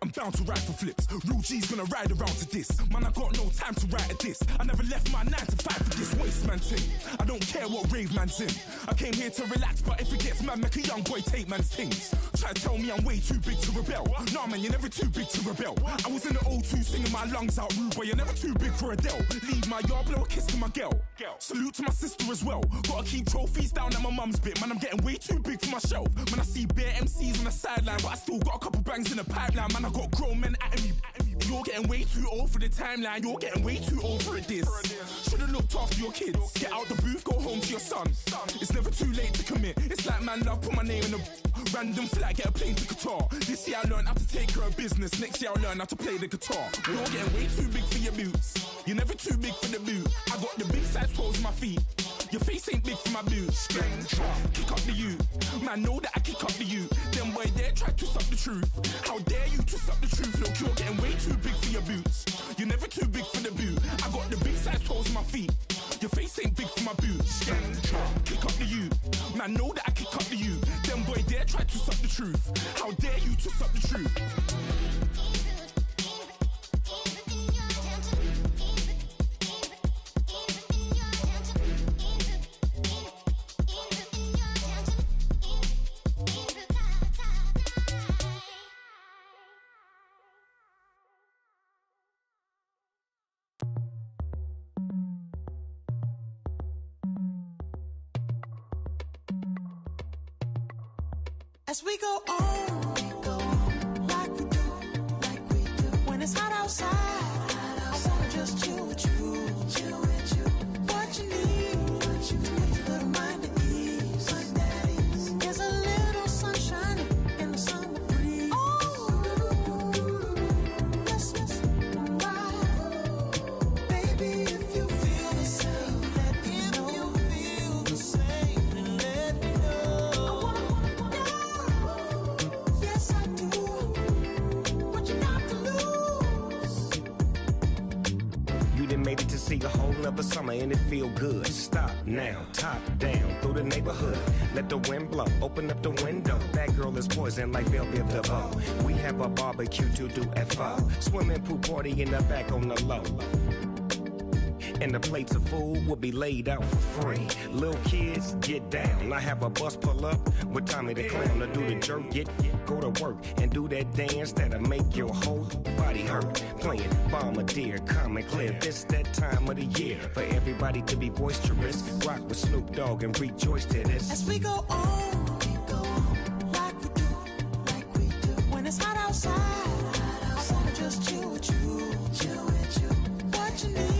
I'm bound to ride for flips. Real G's gonna ride around to this. Man, I got no time to write at this. I never left my 9 to 5 for this waste man thing. I don't care what rave man's in. I came here to relax, but if it gets mad, make a young boy take man's things. Try to tell me I'm way too big to rebel. Nah, man, you're never too big to rebel. I was in the O2 singing my lungs out rude, but you're never too big for Adele. Leave my yard, blow a kiss to my girl. Salute to my sister as well. Gotta keep trophies down at my mum's bit. Man, I'm getting way too big for my shelf. Man, I see bare MCs on the sideline, but I still got a couple bangs in the pipeline. Man, I got grown men at me. You're getting way too old for the timeline. You're getting way too old for a diss. Should've looked after your kids. Get out the booth, go home to your son. It's never too late to commit. It's like man love, put my name in a random flight, get a plane to Qatar. This year I learned how to take care of business. Next year I'll learn how to play the guitar. You're getting way too big for your boots. You're never too big for the boot. I got the big size toes on my feet. Your face ain't big for my boots. Kick up the you. Man, know that I kick up the you. Them boy there try to suck the truth. How dare you to suck the truth? Look, you're getting way too big for your boots. You're never too big for the boot. I got the big size toes on my feet. Your face ain't big for my boots. Kick up the you. Man, know that I kick up the you. Them boy there try to suck the truth. How dare you to suck the truth? As we go on, like we do. When it's hot outside, I wanna just chill with you. What you need, a little mind at ease. There's a little sunshine in the summer breeze. Let's ride. Baby, if you feel the same, let me know. If you feel the same, let me know. Made it to see a whole nother summer and it feel good. Stop now, top down through the neighborhood. Let the wind blow, open up the window. That girl is poison like Belleville DeVoe. We have a barbecue to do FO. Swimming pool party in the back on the low. And the plates of food will be laid out for free. Little kids, get down. I have a bus pull up with Tommy the Clown to do the jerk. Go to work and do that dance that'll make your whole body hurt. Playing Bombardier, Common Clear. This that time of the year for everybody to be boisterous. Rock with Snoop Dogg and rejoice to this. As we go on, like we do. When it's hot outside, I wanna just chill with you. What you need.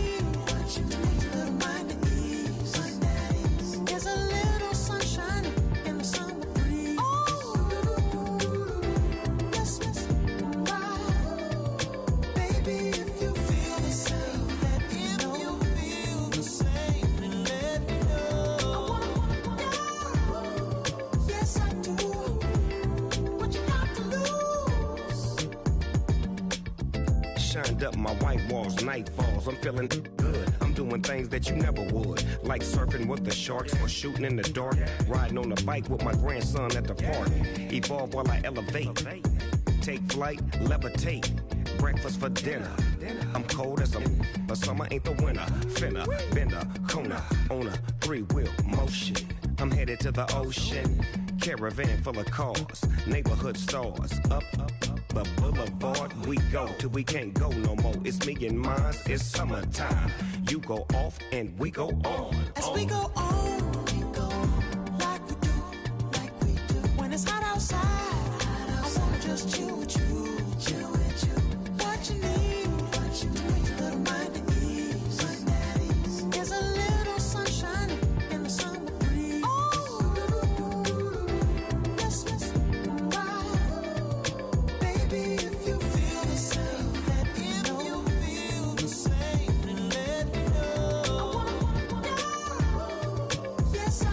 Up my white walls, night falls, I'm feeling good. I'm doing things that you never would, like surfing with the sharks or shooting in the dark, riding on a bike with my grandson at the park. Evolve while I elevate, take flight, levitate, breakfast for dinner. I'm cold as but summer ain't the winter. Finna, bender, Kona, on a 3-wheel motion. I'm headed to the ocean, caravan full of cars, neighborhood stars, up the boulevard we go till we can't go no more. It's me and mine, it's summertime. You go off and we go on. As we go on, like we do. When it's hot outside, I wanna just chill with you. What you need, a little mind at ease. There's a little sunshine in the summer breeze. Let's ride. Baby, if you feel the same, let me know. Yes,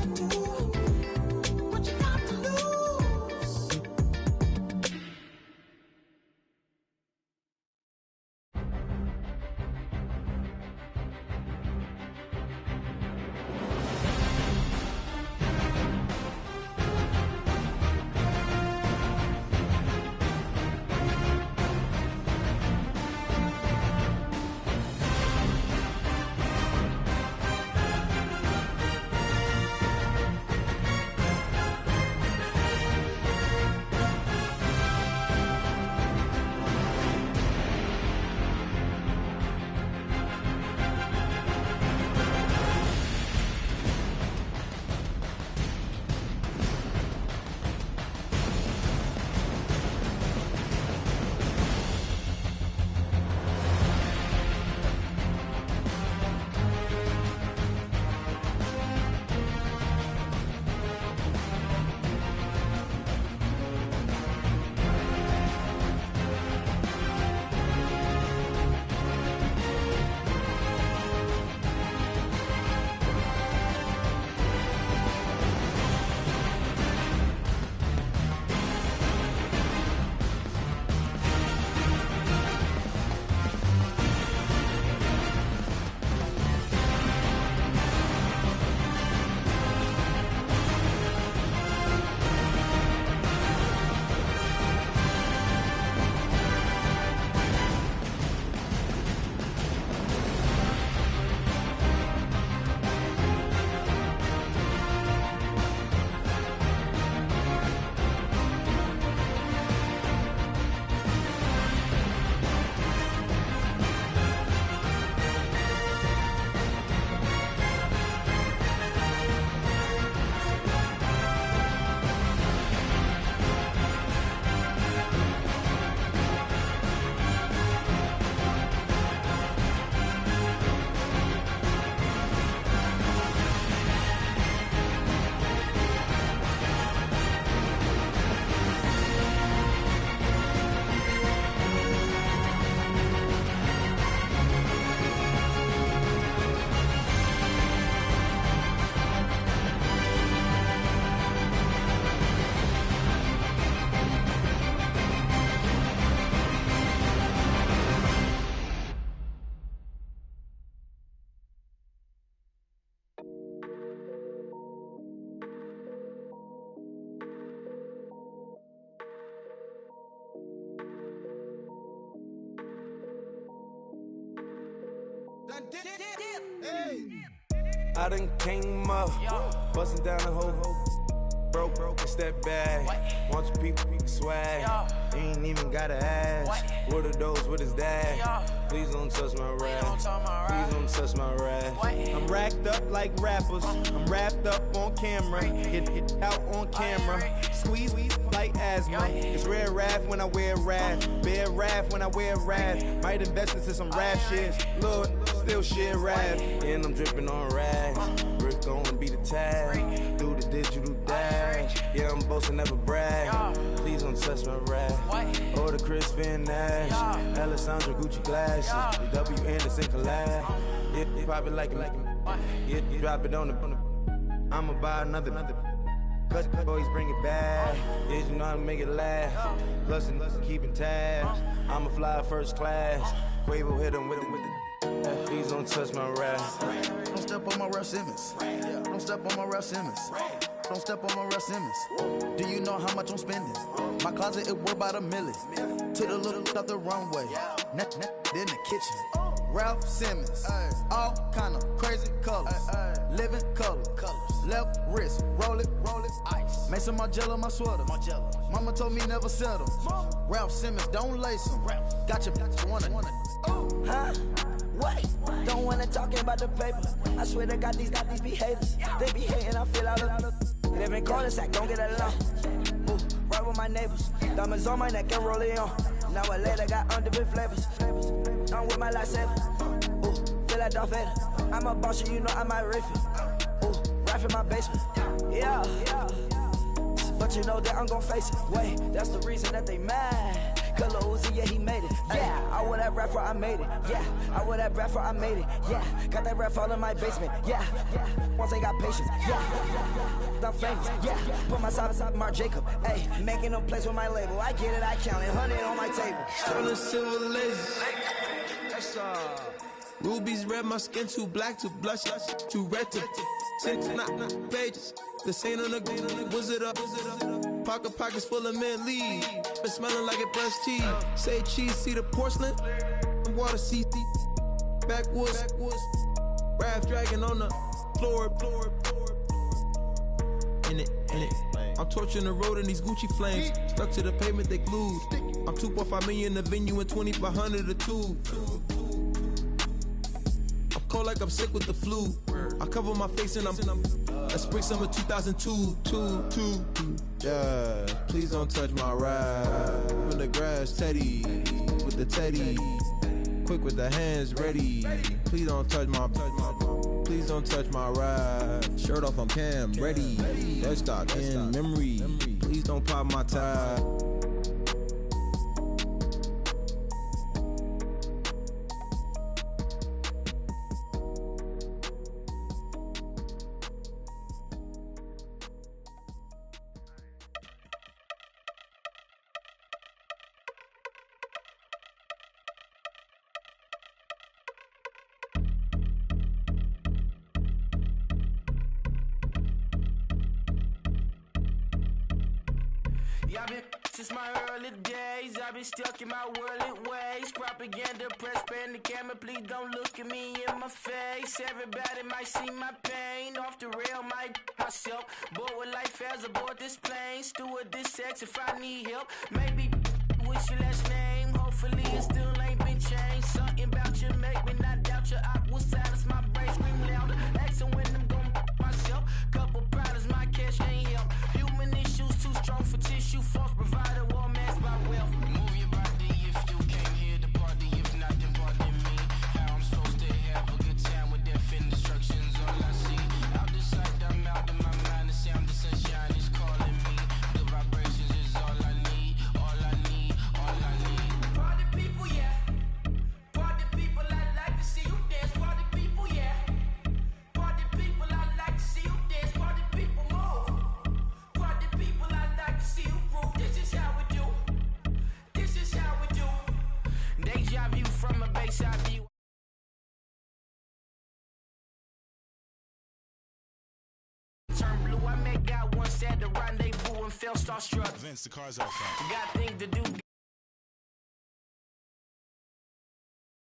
I done came up, bustin' down the whole broke, it's that bag. Want your people swag, you ain't even gotta ask. What are those, what is that? Please don't touch my rap, please don't touch my rap. I'm racked up like rappers, I'm wrapped up on camera. Hit out on camera, squeeze like asthma. It's rare wrath when I wear wrath, bare wrath when I wear wrath. Might invest into some rap shit, Lord, still shit rap. And I'm dripping on rags, Rick gonna be the tag, do the digital dash. Yeah, I'm boasting, never brag. Please don't touch my rap. Or the Chris Van Nash, Alessandra Gucci glasses, the W Anderson collab. Yeah, pop it like it. Yeah, drop it on the. I'ma buy another. Cause boys bring it back. Yeah, you know how to make it last. Plus and keeping tabs. I'ma fly first class. Quavo hit him with it. Please don't touch my rap. Don't step on my Ralph Simmons. Don't step on my Ralph Simmons. Don't step on my Ralph Simmons. Do you know how much I'm spending? My closet, it worth about $1 million. Took the little out the wrong way. In the kitchen. Ralph Simmons. All kind of crazy colors. Living color. Left wrist. Roll it. Ice. Make some Margiela my sweater. Mama told me never settle. Ralph Simmons, don't lace him. Got your wanna. Huh? Wait, don't wanna talk about the paper. I swear to God, these be haters. They be hating, I feel out of. Live in cul-de-sac, don't get along. Ooh, right with my neighbors. Diamonds on my neck and roll it on. Now I later got different flavors. I'm with my lifesaver. Ooh, feel like Darth Vader. I'm a boss, you know I might riff it. Ooh, right in my basement. Yeah. But you know that I'm gon' face it. Wait, that's the reason that they mad. Color Uzi, yeah, he made it. Yeah, I would have rap for I made it. Yeah, I would have rap for I made it. Yeah, got that rap all in my basement. Yeah, once I got patience. Yeah, I'm famous. Yeah, put myself inside Marc Jacob. Hey, making a place with my label. I get it, I count it. 100 on my table. Sterling silver laser. Rubies red, my skin too black to blush, too red to six not pages. This ain't on the wizard up. Pockets full of mint leaves. Been smelling like it brushed teeth. Say cheese, see the porcelain. Water, see backwoods. Raft dragging on the floor. In it. I'm torching the road in these Gucci flames. Stuck to the pavement, they glued. I'm 2.5 million in the venue and 2,500 a tube. I'm cold like I'm sick with the flu. I cover my face and I'm spring summer 2002. Yeah, please don't touch my ride. In the grass, Teddy, with the Teddy. Quick with the hands ready. Please don't touch my ride. Shirt off, I'm Cam, ready. Dead stock in memory. Please don't pop my tie. I've been since my early days, I've been stuck in my worldly ways. Propaganda, press, pan the camera, please don't look at me in my face. Everybody might see my pain, off the rail, might myself. Bored with life as aboard this plane. Steward this sex if I need help. Maybe what's your last name? Hopefully it still ain't been changed. Something about you make me not doubt you. I will silence my brain, scream louder. Asking when I'm gon' myself. Couple problems, my cash ain't help. Human issues too strong for tissue. False provider, war masked by wealth. Move your body if you came here to party. If not, then pardon me. How I'm supposed to have a good time with death instructions. All I see, out the sight, I'm out of my mind. The sound of sunshine is calling me. The vibrations is all I need. All I need. Party people, yeah. Party people, I like to see you dance. Party people, yeah. Party people, I like to see you dance. Party people, move. Party people, I like to see you groove. This is how we do. This is how we do. Deja vu from a bayside view. Turn blue, I met God once at the rendezvous and felt starstruck. Vince, the car's out front. Got things to do,